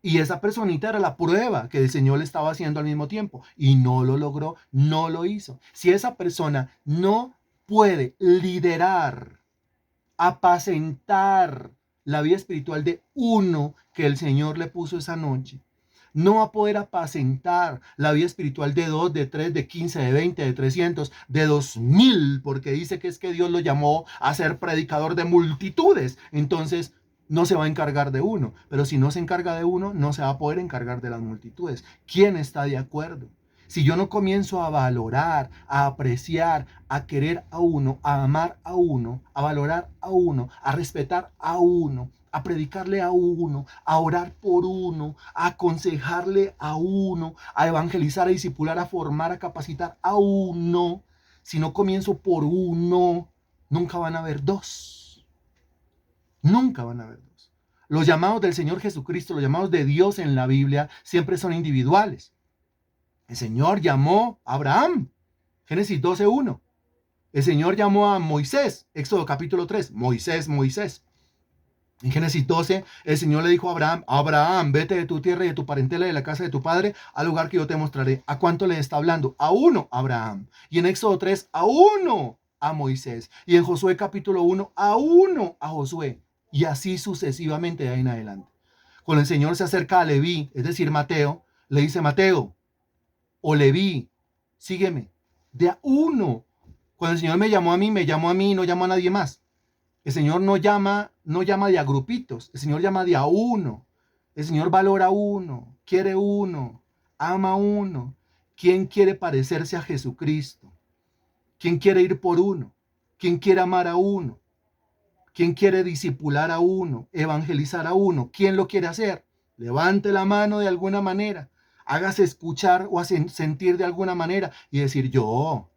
Y esa personita era la prueba que el Señor le estaba haciendo al mismo tiempo. Y no lo logró, no lo hizo. Si esa persona no puede liderar, apacentar la vida espiritual de uno que el Señor le puso esa noche, no va a poder apacentar la vida espiritual de 2, de 3, de 15, de 20, de 300, de 2000, porque dice que es que Dios lo llamó a ser predicador de multitudes. Entonces, no se va a encargar de uno. Pero si no se encarga de uno, no se va a poder encargar de las multitudes. ¿Quién está de acuerdo? Si yo no comienzo a valorar, a apreciar, a querer a uno, a amar a uno, a valorar a uno, a respetar a uno, a predicarle a uno, a orar por uno, a aconsejarle a uno, a evangelizar, a discipular, a formar, a capacitar a uno, si no comienzo por uno, nunca van a haber dos. Nunca van a haber dos. Los llamados del Señor Jesucristo, los llamados de Dios en la Biblia, siempre son individuales. El Señor llamó a Abraham, Génesis 12:1. El Señor llamó a Moisés, Éxodo capítulo 3, Moisés, Moisés. En Génesis 12, el Señor le dijo a Abraham, Abraham, vete de tu tierra y de tu parentela y de la casa de tu padre al lugar que yo te mostraré. ¿A cuánto le está hablando? A uno, a Abraham. Y en Éxodo 3, a uno, a Moisés. Y en Josué capítulo 1, a uno, a Josué. Y así sucesivamente de ahí en adelante. Cuando el Señor se acerca a Leví, es decir, Mateo, le dice, Mateo, o Leví, sígueme. De a uno. Cuando el Señor me llamó a mí y no llamó a nadie más. El Señor no llama de a grupitos, el Señor llama de a uno. El Señor valora a uno, quiere uno, ama a uno. ¿Quién quiere parecerse a Jesucristo? ¿Quién quiere ir por uno? ¿Quién quiere amar a uno? ¿Quién quiere discipular a uno, evangelizar a uno? ¿Quién lo quiere hacer? Levante la mano de alguna manera, hágase escuchar o sentir de alguna manera y decir yo.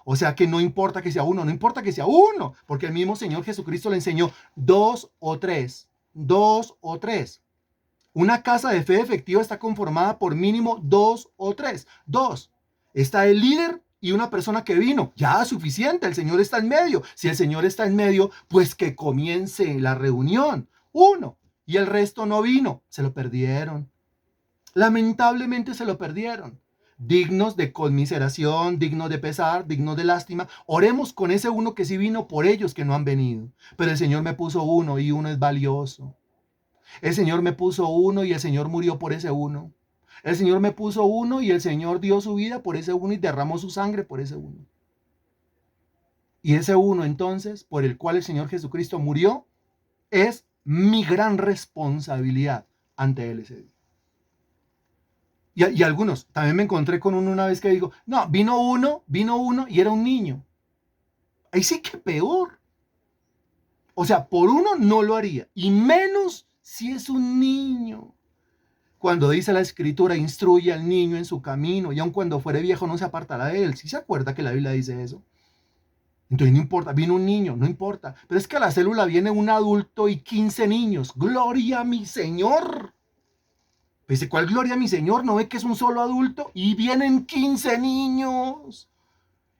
O sea que no importa que sea uno, no importa que sea uno, porque el mismo Señor Jesucristo le enseñó dos o tres. Una casa de fe efectiva está conformada por mínimo dos o tres. Dos. Está el líder y una persona que vino. Ya suficiente, el Señor está en medio. Si el Señor está en medio, pues que comience la reunión. Uno. Y el resto no vino. Se lo perdieron. Lamentablemente se lo perdieron. Dignos de conmiseración, dignos de pesar, dignos de lástima. Oremos con ese uno que sí vino por ellos que no han venido. Pero el Señor me puso uno y uno es valioso. El Señor me puso uno y el Señor murió por ese uno. El Señor me puso uno y el Señor dio su vida por ese uno y derramó su sangre por ese uno. Y ese uno entonces, por el cual el Señor Jesucristo murió, es mi gran responsabilidad ante Él ese día. Y algunos, también me encontré con uno una vez que digo, no, vino uno y era un niño. Ahí sí que peor. O sea, por uno no lo haría. Y menos si es un niño. Cuando dice la escritura, instruye al niño en su camino y aun cuando fuere viejo no se apartará de él. ¿Sí se acuerda que la Biblia dice eso? Entonces no importa, vino un niño, no importa. Pero es que a la célula viene un adulto y 15 niños. ¡Gloria a mi Señor! Dice, ¿cuál gloria a mi Señor? ¿No ve que es un solo adulto? Y vienen 15 niños.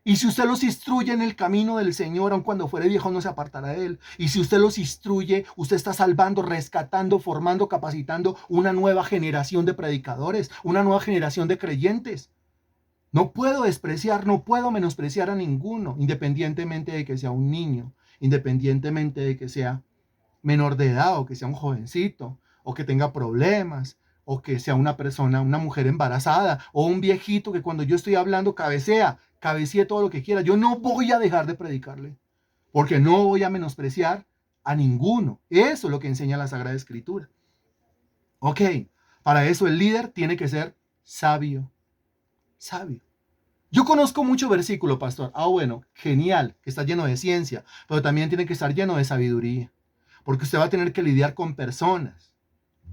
Y si usted los instruye en el camino del Señor, aun cuando fuere viejo, no se apartará de él. Y si usted los instruye, usted está salvando, rescatando, formando, capacitando una nueva generación de predicadores, una nueva generación de creyentes. No puedo despreciar, no puedo menospreciar a ninguno, independientemente de que sea un niño, independientemente de que sea menor de edad o que sea un jovencito o que tenga problemas o que sea una persona, una mujer embarazada o un viejito que cuando yo estoy hablando cabecee todo lo que quiera. Yo no voy a dejar de predicarle porque no voy a menospreciar a ninguno. Eso es lo que enseña la Sagrada Escritura. Ok, para eso el líder tiene que ser sabio. Sabio. Yo conozco mucho versículo, pastor. Ah, bueno, genial, que está lleno de ciencia, pero también tiene que estar lleno de sabiduría. Porque usted va a tener que lidiar con personas,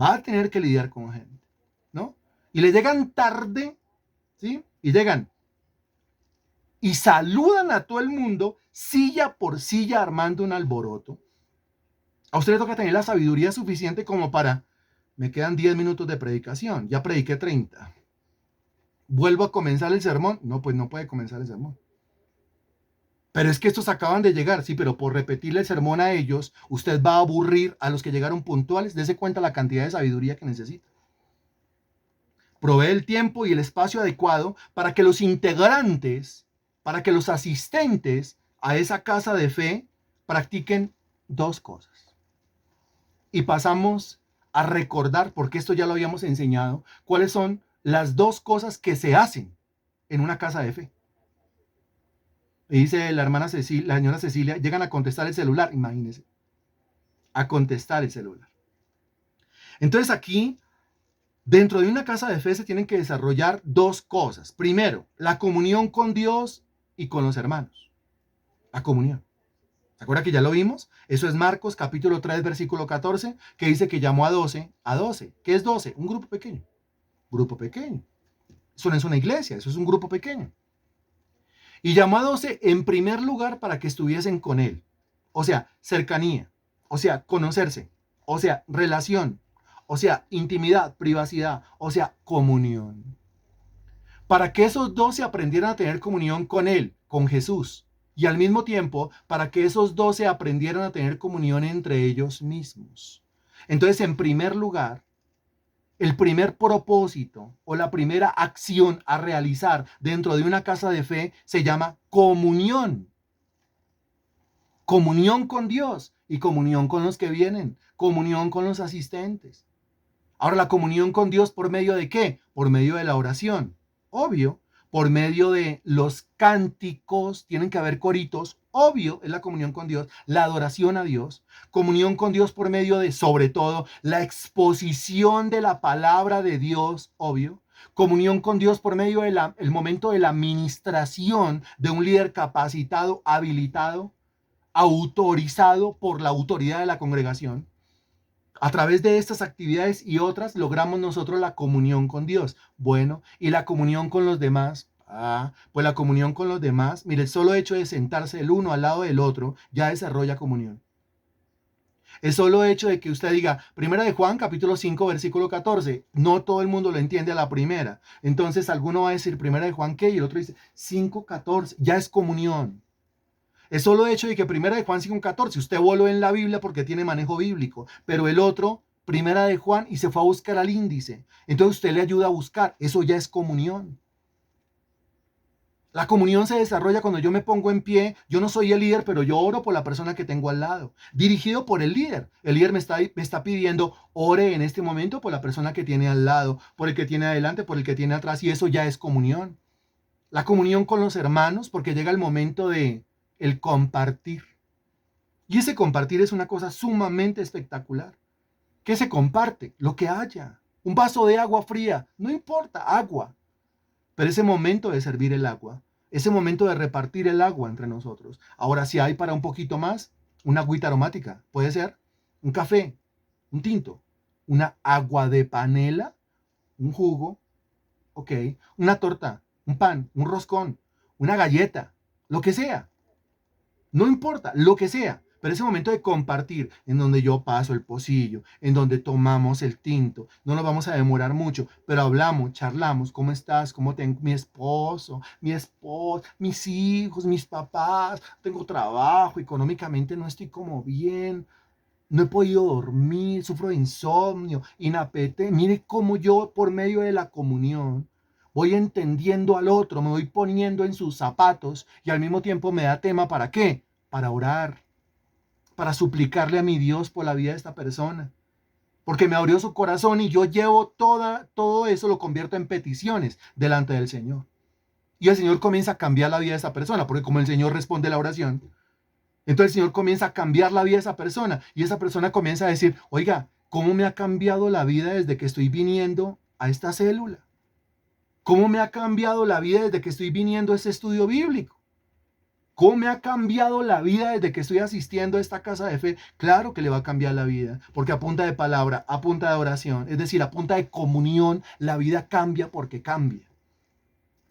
va a tener que lidiar con gente, ¿no? Y le llegan tarde, ¿sí? Y llegan y saludan a todo el mundo, silla por silla, armando un alboroto. A usted le toca tener la sabiduría suficiente como para, me quedan 10 minutos de predicación, ya prediqué 30. ¿Vuelvo a comenzar el sermón? No, pues no puede comenzar el sermón. Pero es que estos acaban de llegar, sí, pero por repetirle el sermón a ellos, usted va a aburrir a los que llegaron puntuales. Dese cuenta la cantidad de sabiduría que necesita. Provee el tiempo y el espacio adecuado para que los integrantes, para que los asistentes a esa casa de fe practiquen dos cosas. Y pasamos a recordar, porque esto ya lo habíamos enseñado, cuáles son las dos cosas que se hacen en una casa de fe. Y dice la hermana Cecilia, la señora Cecilia, llegan a contestar el celular, imagínense, a contestar el celular. Entonces aquí, dentro de una casa de fe se tienen que desarrollar dos cosas. Primero, la comunión con Dios y con los hermanos. La comunión. ¿Se acuerdan que ya lo vimos? Eso es Marcos capítulo 3, versículo 14, que dice que llamó a 12. ¿A 12? ¿Qué es 12? Un grupo pequeño. Grupo pequeño. Eso no es una iglesia, eso es un grupo pequeño. Y llamó a 12 en primer lugar para que estuviesen con él. O sea, cercanía. O sea, conocerse. O sea, relación. O sea, intimidad, privacidad. O sea, comunión. Para que esos 12 aprendieran a tener comunión con él, con Jesús. Y al mismo tiempo, para que esos 12 aprendieran a tener comunión entre ellos mismos. Entonces, en primer lugar, el primer propósito o la primera acción a realizar dentro de una casa de fe se llama comunión. Comunión con Dios y comunión con los que vienen, comunión con los asistentes. Ahora, la comunión con Dios, ¿por medio de qué? Por medio de la oración. Obvio, por medio de los cánticos, tienen que haber coritos, obvio, es la comunión con Dios, la adoración a Dios, comunión con Dios por medio de, sobre todo, la exposición de la palabra de Dios, obvio, comunión con Dios por medio del momento de la ministración de un líder capacitado, habilitado, autorizado por la autoridad de la congregación. A través de estas actividades y otras logramos nosotros la comunión con Dios. Bueno, y la comunión con los demás. Pues la comunión con los demás, mire, el solo hecho de sentarse el uno al lado del otro ya desarrolla comunión. El solo hecho de que usted diga, primera de Juan, capítulo 5, versículo 14, no todo el mundo lo entiende a la primera. Entonces alguno va a decir, primera de Juan, ¿qué? Y el otro dice, 5, 14, ya es comunión. Es solo hecho de que primera de Juan 5:14, usted voló en la Biblia porque tiene manejo bíblico, pero el otro, primera de Juan, y se fue a buscar al índice. Entonces usted le ayuda a buscar, eso ya es comunión. La comunión se desarrolla cuando yo me pongo en pie, yo no soy el líder, pero yo oro por la persona que tengo al lado, dirigido por el líder. El líder me está pidiendo, ore en este momento por la persona que tiene al lado, por el que tiene adelante, por el que tiene atrás, y eso ya es comunión. La comunión con los hermanos, porque llega el momento de el compartir. Y ese compartir es una cosa sumamente espectacular. ¿Qué se comparte? Lo que haya. Un vaso de agua fría, no importa, agua. Pero ese momento de servir el agua, ese momento de repartir el agua entre nosotros. Ahora, si hay para un poquito más, una agüita aromática, puede ser un café, un tinto, una agua de panela, un jugo, ok, una torta, un pan, un roscón, una galleta, lo que sea. No importa, lo que sea, pero ese momento de compartir, en donde yo paso el pocillo, en donde tomamos el tinto, no nos vamos a demorar mucho, pero hablamos, charlamos, ¿cómo estás? ¿Cómo tengo mi esposo, mi esposa, mis hijos, mis papás? Tengo trabajo, económicamente no estoy como bien, no he podido dormir, sufro de insomnio, inapetente. Mire cómo yo, por medio de la comunión, voy entendiendo al otro, me voy poniendo en sus zapatos y al mismo tiempo me da tema para qué, para orar, para suplicarle a mi Dios por la vida de esta persona, porque me abrió su corazón y yo llevo todo eso, lo convierto en peticiones delante del Señor. Y el Señor comienza a cambiar la vida de esa persona, porque como el Señor responde la oración, entonces el Señor comienza a cambiar la vida de esa persona y esa persona comienza a decir, oiga, ¿cómo me ha cambiado la vida desde que estoy viniendo a esta célula? ¿Cómo me ha cambiado la vida desde que estoy viniendo a este estudio bíblico? ¿Cómo me ha cambiado la vida desde que estoy asistiendo a esta casa de fe? Claro que le va a cambiar la vida, porque a punta de palabra, a punta de oración, es decir, a punta de comunión, la vida cambia porque cambia.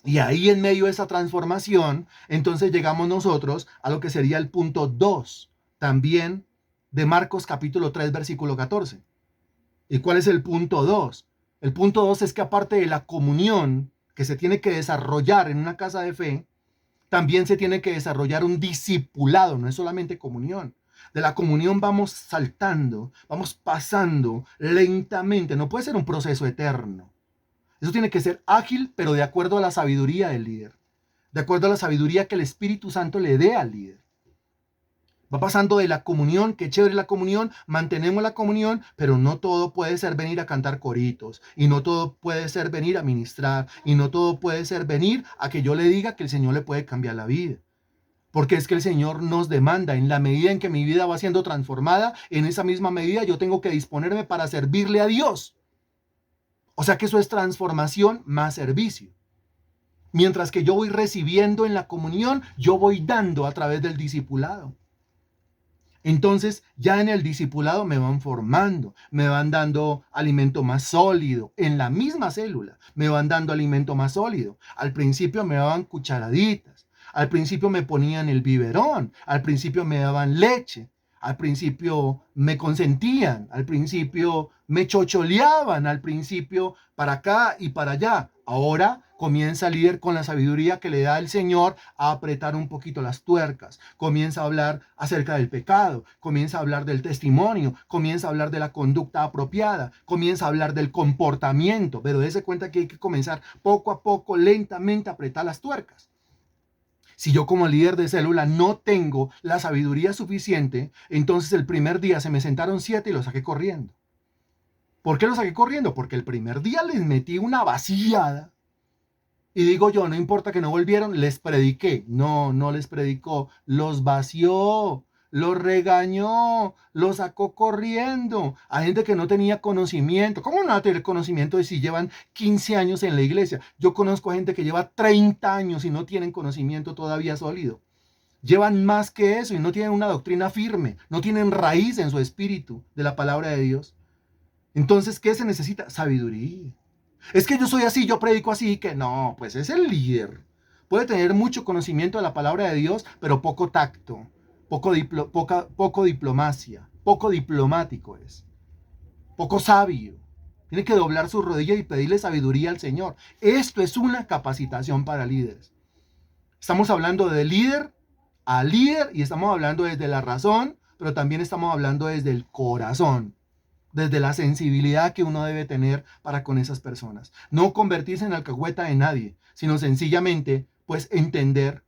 Y ahí en medio de esa transformación, entonces llegamos nosotros a lo que sería el punto 2, también de Marcos capítulo 3, versículo 14. ¿Y cuál es el punto 2? El punto 2 es que aparte de la comunión que se tiene que desarrollar en una casa de fe, También se tiene que desarrollar un discipulado, no es solamente comunión. De la comunión vamos saltando, vamos pasando lentamente, no puede ser un proceso eterno. Eso tiene que ser ágil, pero de acuerdo a la sabiduría del líder, de acuerdo a la sabiduría que el Espíritu Santo le dé al líder. Va pasando de la comunión, qué chévere la comunión, mantenemos la comunión, pero no todo puede ser venir a cantar coritos, y no todo puede ser venir a ministrar, y no todo puede ser venir a que yo le diga que el Señor le puede cambiar la vida. Porque es que el Señor nos demanda, en la medida en que mi vida va siendo transformada, en esa misma medida yo tengo que disponerme para servirle a Dios. O sea que eso es transformación más servicio. Mientras que yo voy recibiendo en la comunión, yo voy dando a través del discipulado. Entonces, ya en el discipulado me van formando, me van dando alimento más sólido, en la misma célula, me van dando alimento más sólido. Al principio me daban cucharaditas, al principio me ponían el biberón, al principio me daban leche, al principio me consentían, al principio me chocholeaban, al principio para acá y para allá. Ahora comienza el líder con la sabiduría que le da el Señor a apretar un poquito las tuercas, comienza a hablar acerca del pecado, comienza a hablar del testimonio, comienza a hablar de la conducta apropiada, comienza a hablar del comportamiento, pero dése cuenta que hay que comenzar poco a poco, lentamente a apretar las tuercas. Si yo como líder de célula no tengo la sabiduría suficiente, entonces el primer día se me sentaron 7 y los saqué corriendo. ¿Por qué los saqué corriendo? Porque el primer día les metí una vaciada. Y digo yo, no importa que no volvieron, les prediqué. No, no les predicó, los vació, los regañó, los sacó corriendo. A gente que no tenía conocimiento. ¿Cómo no va a tener conocimiento de si llevan 15 años en la iglesia? Yo conozco a gente que lleva 30 años y no tienen conocimiento todavía sólido. Llevan más que eso y no tienen una doctrina firme, no tienen raíz en su espíritu de la palabra de Dios. Entonces, ¿qué se necesita? Sabiduría. Es que yo soy así, yo predico así, que no, pues es el líder. Puede tener mucho conocimiento de la palabra de Dios, pero poco tacto, poco diplomacia, poco diplomático es, poco sabio. Tiene que doblar su rodilla y pedirle sabiduría al Señor. Esto es una capacitación para líderes. Estamos hablando de líder a líder y estamos hablando desde la razón, pero también estamos hablando desde el corazón, desde la sensibilidad que uno debe tener para con esas personas. No convertirse en alcahueta de nadie, sino sencillamente pues entender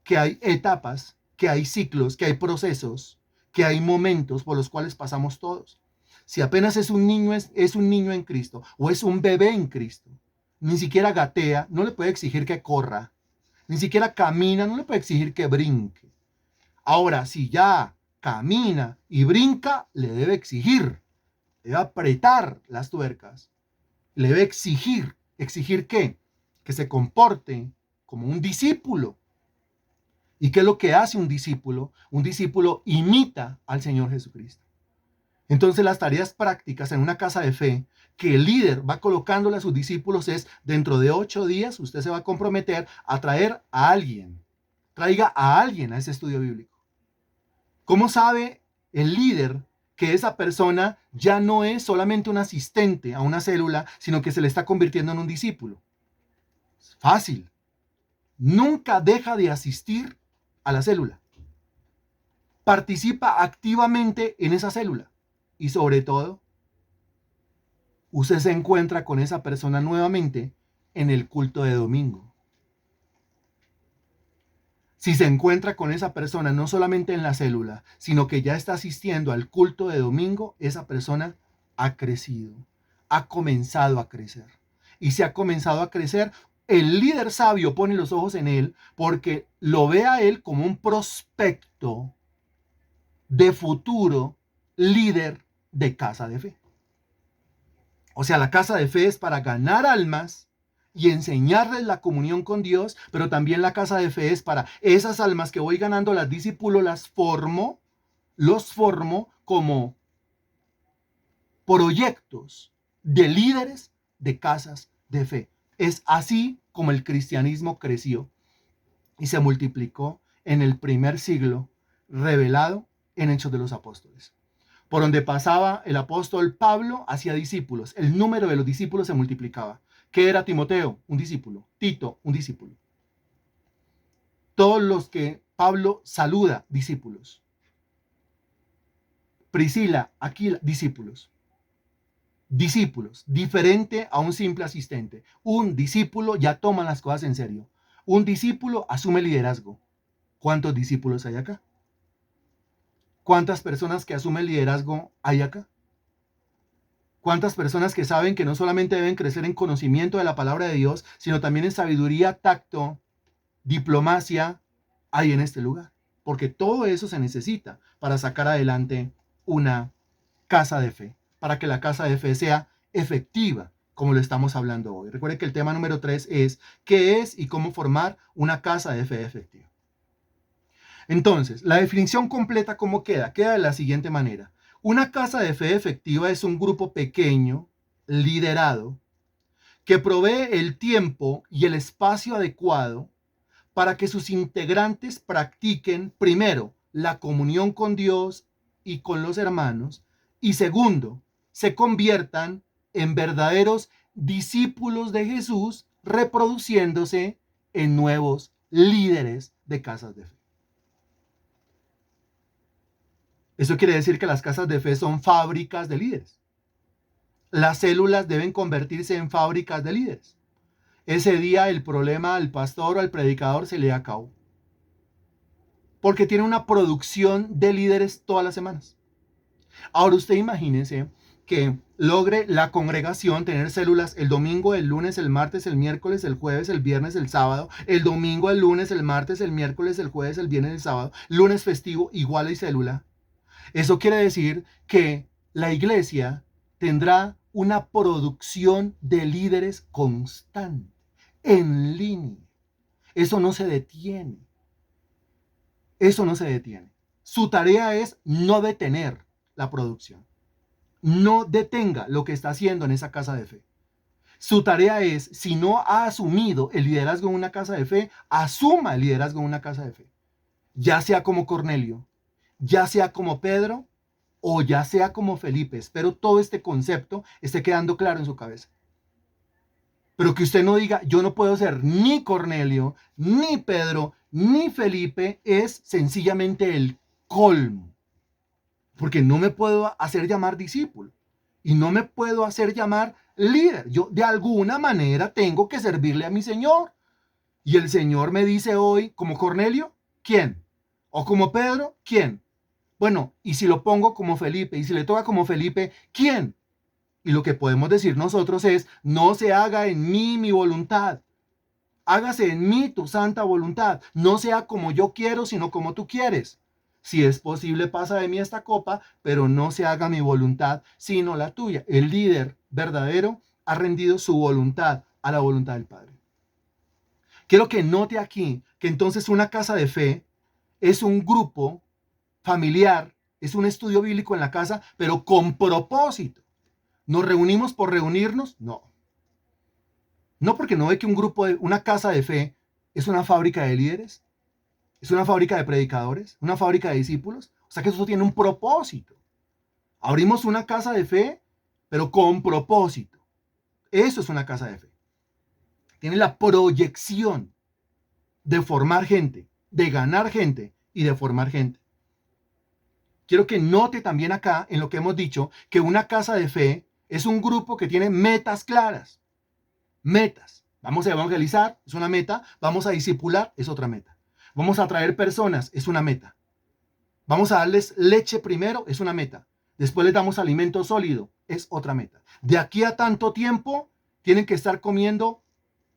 que hay etapas, que hay ciclos, que hay procesos, que hay momentos por los cuales pasamos todos. Si apenas es un niño, es un niño en Cristo o es un bebé en Cristo, ni siquiera gatea, no le puede exigir que corra, ni siquiera camina, no le puede exigir que brinque. Ahora, si ya camina y brinca, le debe exigir, le debe apretar las tuercas, le debe exigir. ¿Exigir qué? Que se comporte como un discípulo. ¿Y qué es lo que hace un discípulo? Un discípulo imita al Señor Jesucristo. Entonces las tareas prácticas en una casa de fe que el líder va colocándole a sus discípulos es, dentro de 8 días usted se va a comprometer a traer a alguien. Traiga a alguien a ese estudio bíblico. ¿Cómo sabe el líder que esa persona ya no es solamente un asistente a una célula, sino que se le está convirtiendo en un discípulo? Es fácil. Nunca deja de asistir a la célula. Participa activamente en esa célula. Y sobre todo, usted se encuentra con esa persona nuevamente en el culto de domingo. Si se encuentra con esa persona no solamente en la célula, sino que ya está asistiendo al culto de domingo, esa persona ha crecido, ha comenzado a crecer. Y si ha comenzado a crecer, el líder sabio pone los ojos en él porque lo ve a él como un prospecto de futuro líder de casa de fe. O sea, la casa de fe es para ganar almas y enseñarles la comunión con Dios, pero también la casa de fe es para esas almas que voy ganando, las discipulo, los formo como proyectos de líderes de casas de fe. Es así como el cristianismo creció y se multiplicó en el primer siglo, revelado en Hechos de los Apóstoles. Por donde pasaba el apóstol Pablo, hacía discípulos. El número de los discípulos se multiplicaba. ¿Qué era Timoteo? Un discípulo. Tito, un discípulo. Todos los que Pablo saluda, discípulos. Priscila, Aquila, discípulos. Discípulos, diferente a un simple asistente. Un discípulo ya toma las cosas en serio. Un discípulo asume liderazgo. ¿Cuántos discípulos hay acá? ¿Cuántas personas que asumen liderazgo hay acá? ¿Cuántas personas que saben que no solamente deben crecer en conocimiento de la palabra de Dios, sino también en sabiduría, tacto, diplomacia hay en este lugar? Porque todo eso se necesita para sacar adelante una casa de fe, para que la casa de fe sea efectiva, como lo estamos hablando hoy. Recuerde que el tema número 3 es qué es y cómo formar una casa de fe efectiva. Entonces, la definición completa, ¿cómo queda? Queda de la siguiente manera. Una casa de fe efectiva es un grupo pequeño, liderado, que provee el tiempo y el espacio adecuado para que sus integrantes practiquen, primero, la comunión con Dios y con los hermanos, y segundo, se conviertan en verdaderos discípulos de Jesús, reproduciéndose en nuevos líderes de casas de fe. Eso quiere decir que las casas de fe son fábricas de líderes. Las células deben convertirse en fábricas de líderes. Ese día el problema al pastor o al predicador se le acabó. Porque tiene una producción de líderes todas las semanas. Ahora usted imagínese que logre la congregación tener células el domingo, el lunes, el martes, el miércoles, el jueves, el viernes, el sábado, el domingo, el lunes, el martes, el miércoles, el jueves, el viernes, el sábado, lunes festivo, igual hay célula. Eso quiere decir que la iglesia tendrá una producción de líderes constante, en línea. Eso no se detiene. Eso no se detiene. Su tarea es no detener la producción. No detenga lo que está haciendo en esa casa de fe. Su tarea es, si no ha asumido el liderazgo en una casa de fe, asuma el liderazgo en una casa de fe. Ya sea como Cornelio, ya sea como Pedro o ya sea como Felipe. Espero todo este concepto esté quedando claro en su cabeza. Pero que usted no diga, yo no puedo ser ni Cornelio, ni Pedro, ni Felipe, es sencillamente el colmo. Porque no me puedo hacer llamar discípulo y no me puedo hacer llamar líder. Yo de alguna manera tengo que servirle a mi Señor. Y el Señor me dice hoy, como Cornelio, ¿quién? O como Pedro, ¿quién? Bueno, y si lo pongo como Felipe, y si le toca como Felipe, ¿quién? Y lo que podemos decir nosotros es, no se haga en mí mi voluntad. Hágase en mí tu santa voluntad. No sea como yo quiero, sino como tú quieres. Si es posible, pasa de mí esta copa, pero no se haga mi voluntad, sino la tuya. El líder verdadero ha rendido su voluntad a la voluntad del Padre. Quiero que note aquí que entonces una casa de fe es un grupo familiar, es un estudio bíblico en la casa, pero con propósito. ¿Nos reunimos por reunirnos? No. No, porque no ve que una casa de fe es una fábrica de líderes, es una fábrica de predicadores, una fábrica de discípulos. O sea que eso tiene un propósito. Abrimos una casa de fe, pero con propósito. Eso es una casa de fe. Tiene la proyección de formar gente, de ganar gente y de formar gente. Quiero que note también acá, en lo que hemos dicho, que una casa de fe es un grupo que tiene metas claras. Metas. Vamos a evangelizar, es una meta. Vamos a discipular, es otra meta. Vamos a traer personas, es una meta. Vamos a darles leche primero, es una meta. Después les damos alimento sólido, es otra meta. De aquí a tanto tiempo tienen que estar comiendo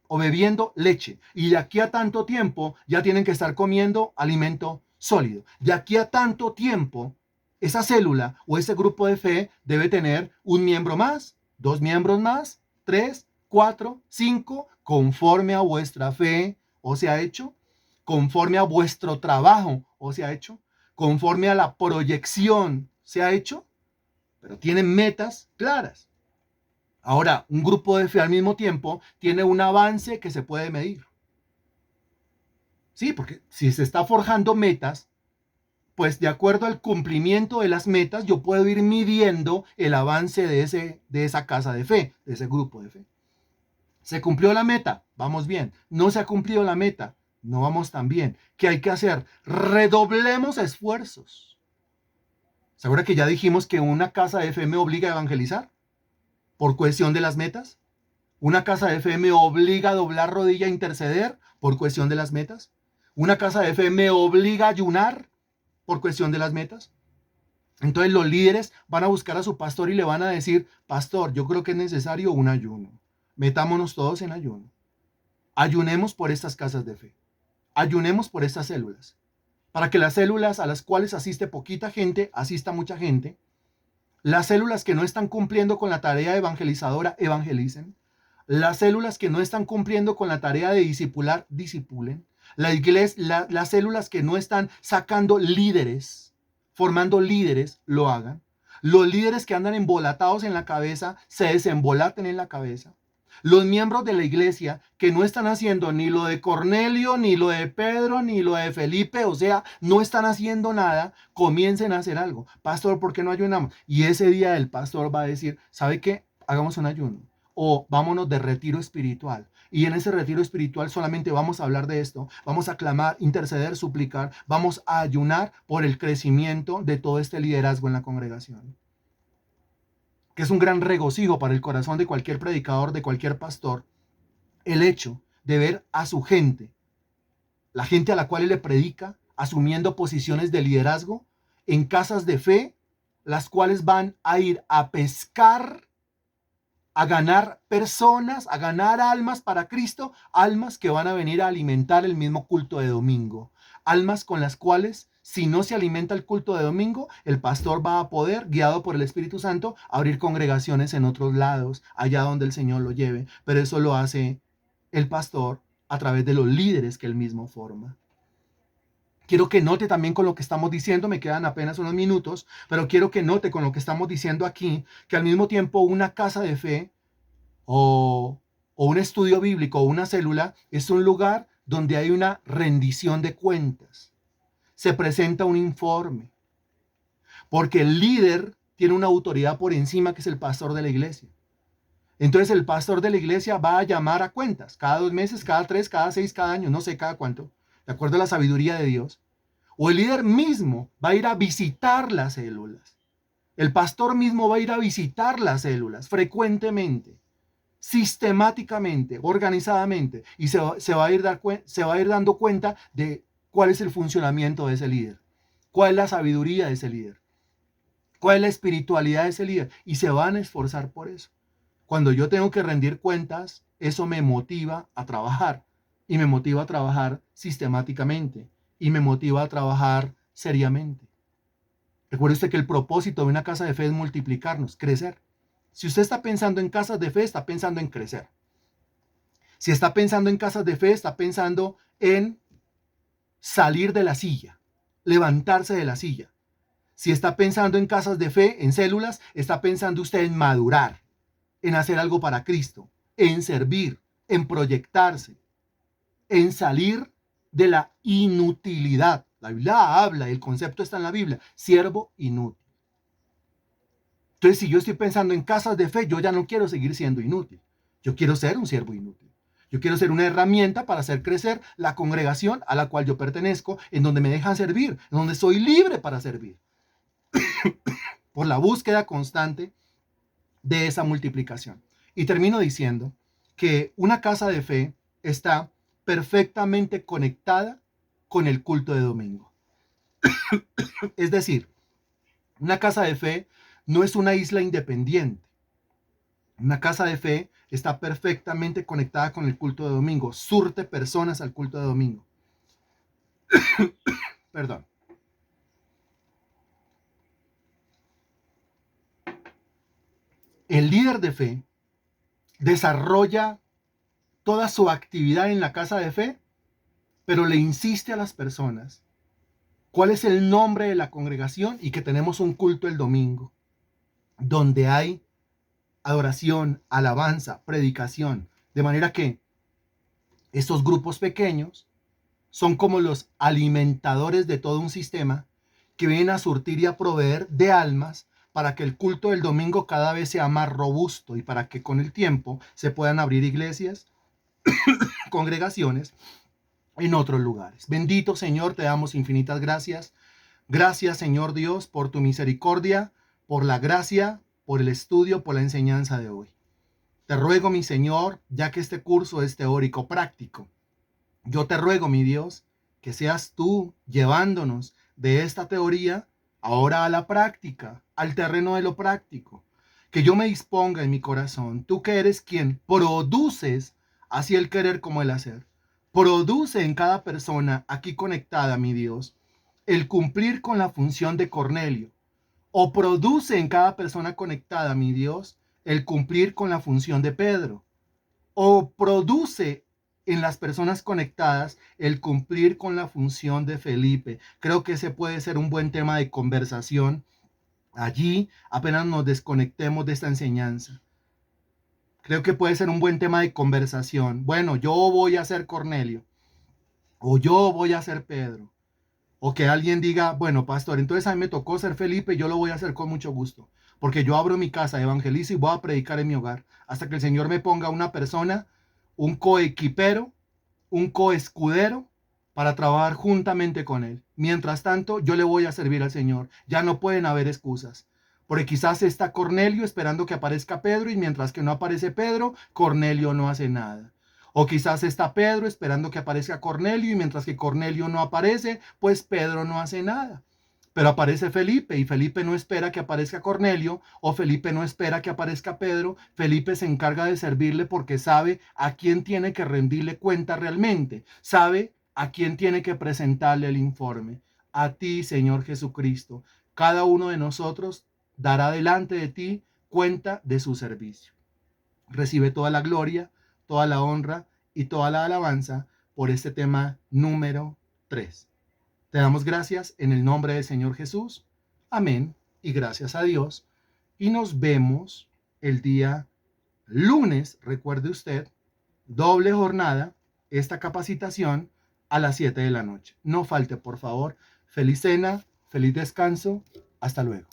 o bebiendo leche. Y de aquí a tanto tiempo ya tienen que estar comiendo alimento sólido. De aquí a tanto tiempo, esa célula o ese grupo de fe debe tener un miembro más, 2 miembros más, 3, 4, 5, conforme a vuestra fe o se ha hecho, conforme a vuestro trabajo o se ha hecho, conforme a la proyección se ha hecho, pero tienen metas claras. Ahora, un grupo de fe al mismo tiempo tiene un avance que se puede medir. Sí, porque si se está forjando metas, pues de acuerdo al cumplimiento de las metas, yo puedo ir midiendo el avance de esa casa de fe, de ese grupo de fe. ¿Se cumplió la meta? Vamos bien. ¿No se ha cumplido la meta? no vamos tan bien. ¿Qué hay que hacer? Redoblemos esfuerzos. ¿Se acuerda que ya dijimos que una casa de fe me obliga a evangelizar por cuestión de las metas? Una casa de fe me obliga a doblar rodilla a interceder por cuestión de las metas. Una casa de fe me obliga a ayunar por cuestión de las metas. Entonces los líderes van a buscar a su pastor y le van a decir, pastor, yo creo que es necesario un ayuno. Metámonos todos en ayuno. Ayunemos por estas casas de fe. Ayunemos por estas células. Para que las células a las cuales asiste poquita gente, asista mucha gente. Las células que no están cumpliendo con la tarea evangelizadora, evangelicen. Las células que no están cumpliendo con la tarea de discipular, discipulen. Las células que no están sacando líderes, formando líderes, lo hagan. Los líderes que andan embolatados en la cabeza, se desembolaten en la cabeza. Los miembros de la iglesia que no están haciendo ni lo de Cornelio, ni lo de Pedro, ni lo de Felipe, o sea, no están haciendo nada, comiencen a hacer algo. Pastor, ¿por qué no ayunamos? Y ese día el pastor va a decir, ¿sabe qué? Hagamos un ayuno. O vámonos de retiro espiritual. Y en ese retiro espiritual solamente vamos a hablar de esto. Vamos a clamar, interceder, suplicar. Vamos a ayunar por el crecimiento de todo este liderazgo en la congregación. Que es un gran regocijo para el corazón de cualquier predicador, de cualquier pastor, el hecho de ver a su gente, la gente a la cual él le predica, asumiendo posiciones de liderazgo en casas de fe, las cuales van a ir a pescar, a ganar personas, a ganar almas para Cristo, almas que van a venir a alimentar el mismo culto de domingo, almas con las cuales, si no se alimenta el culto de domingo, el pastor va a poder, guiado por el Espíritu Santo, abrir congregaciones en otros lados, allá donde el Señor lo lleve, pero eso lo hace el pastor a través de los líderes que él mismo forma. Quiero que note también con lo que estamos diciendo, me quedan apenas unos minutos, pero quiero que note con lo que estamos diciendo aquí, que al mismo tiempo una casa de fe o un estudio bíblico o una célula es un lugar donde hay una rendición de cuentas. Se presenta un informe, porque el líder tiene una autoridad por encima que es el pastor de la iglesia. Entonces el pastor de la iglesia va a llamar a cuentas, cada 2 meses, cada 3, cada 6, cada año, no sé cada cuánto, de acuerdo a la sabiduría de Dios. O el líder mismo va a ir a visitar las células. El pastor mismo va a ir a visitar las células frecuentemente, sistemáticamente, organizadamente, y se va a ir dando cuenta de cuál es el funcionamiento de ese líder, cuál es la sabiduría de ese líder, cuál es la espiritualidad de ese líder, y se van a esforzar por eso. Cuando yo tengo que rendir cuentas, eso me motiva a trabajar, y me motiva a trabajar sistemáticamente, y me motiva a trabajar seriamente. Recuerde usted que el propósito de una casa de fe es multiplicarnos, crecer. Si usted está pensando en casas de fe, está pensando en crecer. Si está pensando en casas de fe, está pensando en salir de la silla, levantarse de la silla. Si está pensando en casas de fe, en células, está pensando usted en madurar, en hacer algo para Cristo, en servir, en proyectarse, en salir de la inutilidad. La Biblia habla, el concepto está en la Biblia, siervo inútil. Entonces, si yo estoy pensando en casas de fe, yo ya no quiero seguir siendo inútil. Yo quiero ser un siervo inútil. Yo quiero ser una herramienta para hacer crecer la congregación a la cual yo pertenezco, en donde me dejan servir, en donde soy libre para servir. Por la búsqueda constante de esa multiplicación. Y termino diciendo que una casa de fe está perfectamente conectada con el culto de domingo. Es decir, una casa de fe no es una isla independiente. Una casa de fe está perfectamente conectada con el culto de domingo, surte personas al culto de domingo. Perdón. El líder de fe desarrolla toda su actividad en la casa de fe, pero le insiste a las personas cuál es el nombre de la congregación y que tenemos un culto el domingo, donde hay adoración, alabanza, predicación, de manera que estos grupos pequeños son como los alimentadores de todo un sistema que vienen a surtir y a proveer de almas para que el culto del domingo cada vez sea más robusto y para que con el tiempo se puedan abrir iglesias, congregaciones, en otros lugares. Bendito Señor, te damos infinitas gracias. Gracias, Señor Dios, por tu misericordia, por la gracia, por el estudio, por la enseñanza de hoy. Te ruego, mi Señor, ya que este curso es teórico práctico, yo te ruego, mi Dios, que seas tú llevándonos de esta teoría ahora a la práctica, al terreno de lo práctico. Que yo me disponga en mi corazón, tú que eres quien produces así el querer como el hacer. Produce en cada persona aquí conectada, mi Dios, el cumplir con la función de Cornelio. O produce en cada persona conectada, mi Dios, el cumplir con la función de Pedro. O produce en las personas conectadas el cumplir con la función de Felipe. Creo que ese puede ser un buen tema de conversación allí apenas nos desconectemos de esta enseñanza. Creo que puede ser un buen tema de conversación. Bueno, yo voy a ser Cornelio o yo voy a ser Pedro. O que alguien diga, bueno, pastor, entonces a mí me tocó ser Felipe, yo lo voy a hacer con mucho gusto. Porque yo abro mi casa, evangelizo y voy a predicar en mi hogar. Hasta que el Señor me ponga una persona, un coequipero, un coescudero, para trabajar juntamente con Él. Mientras tanto, yo le voy a servir al Señor. Ya no pueden haber excusas. Porque quizás está Cornelio esperando que aparezca Pedro y mientras que no aparece Pedro, Cornelio no hace nada. O quizás está Pedro esperando que aparezca Cornelio y mientras que Cornelio no aparece, pues Pedro no hace nada. Pero aparece Felipe y Felipe no espera que aparezca Cornelio o Felipe no espera que aparezca Pedro. Felipe se encarga de servirle porque sabe a quién tiene que rendirle cuenta realmente. Sabe a quién tiene que presentarle el informe. A ti, Señor Jesucristo. Cada uno de nosotros dará delante de ti cuenta de su servicio. Recibe toda la gloria, toda la honra y toda la alabanza por este tema número 3. Te damos gracias en el nombre del Señor Jesús. Amén. Y gracias a Dios. Y nos vemos el día lunes, recuerde usted, doble jornada, esta capacitación a las 7 de la noche. No falte, por favor. Feliz cena, feliz descanso. Hasta luego.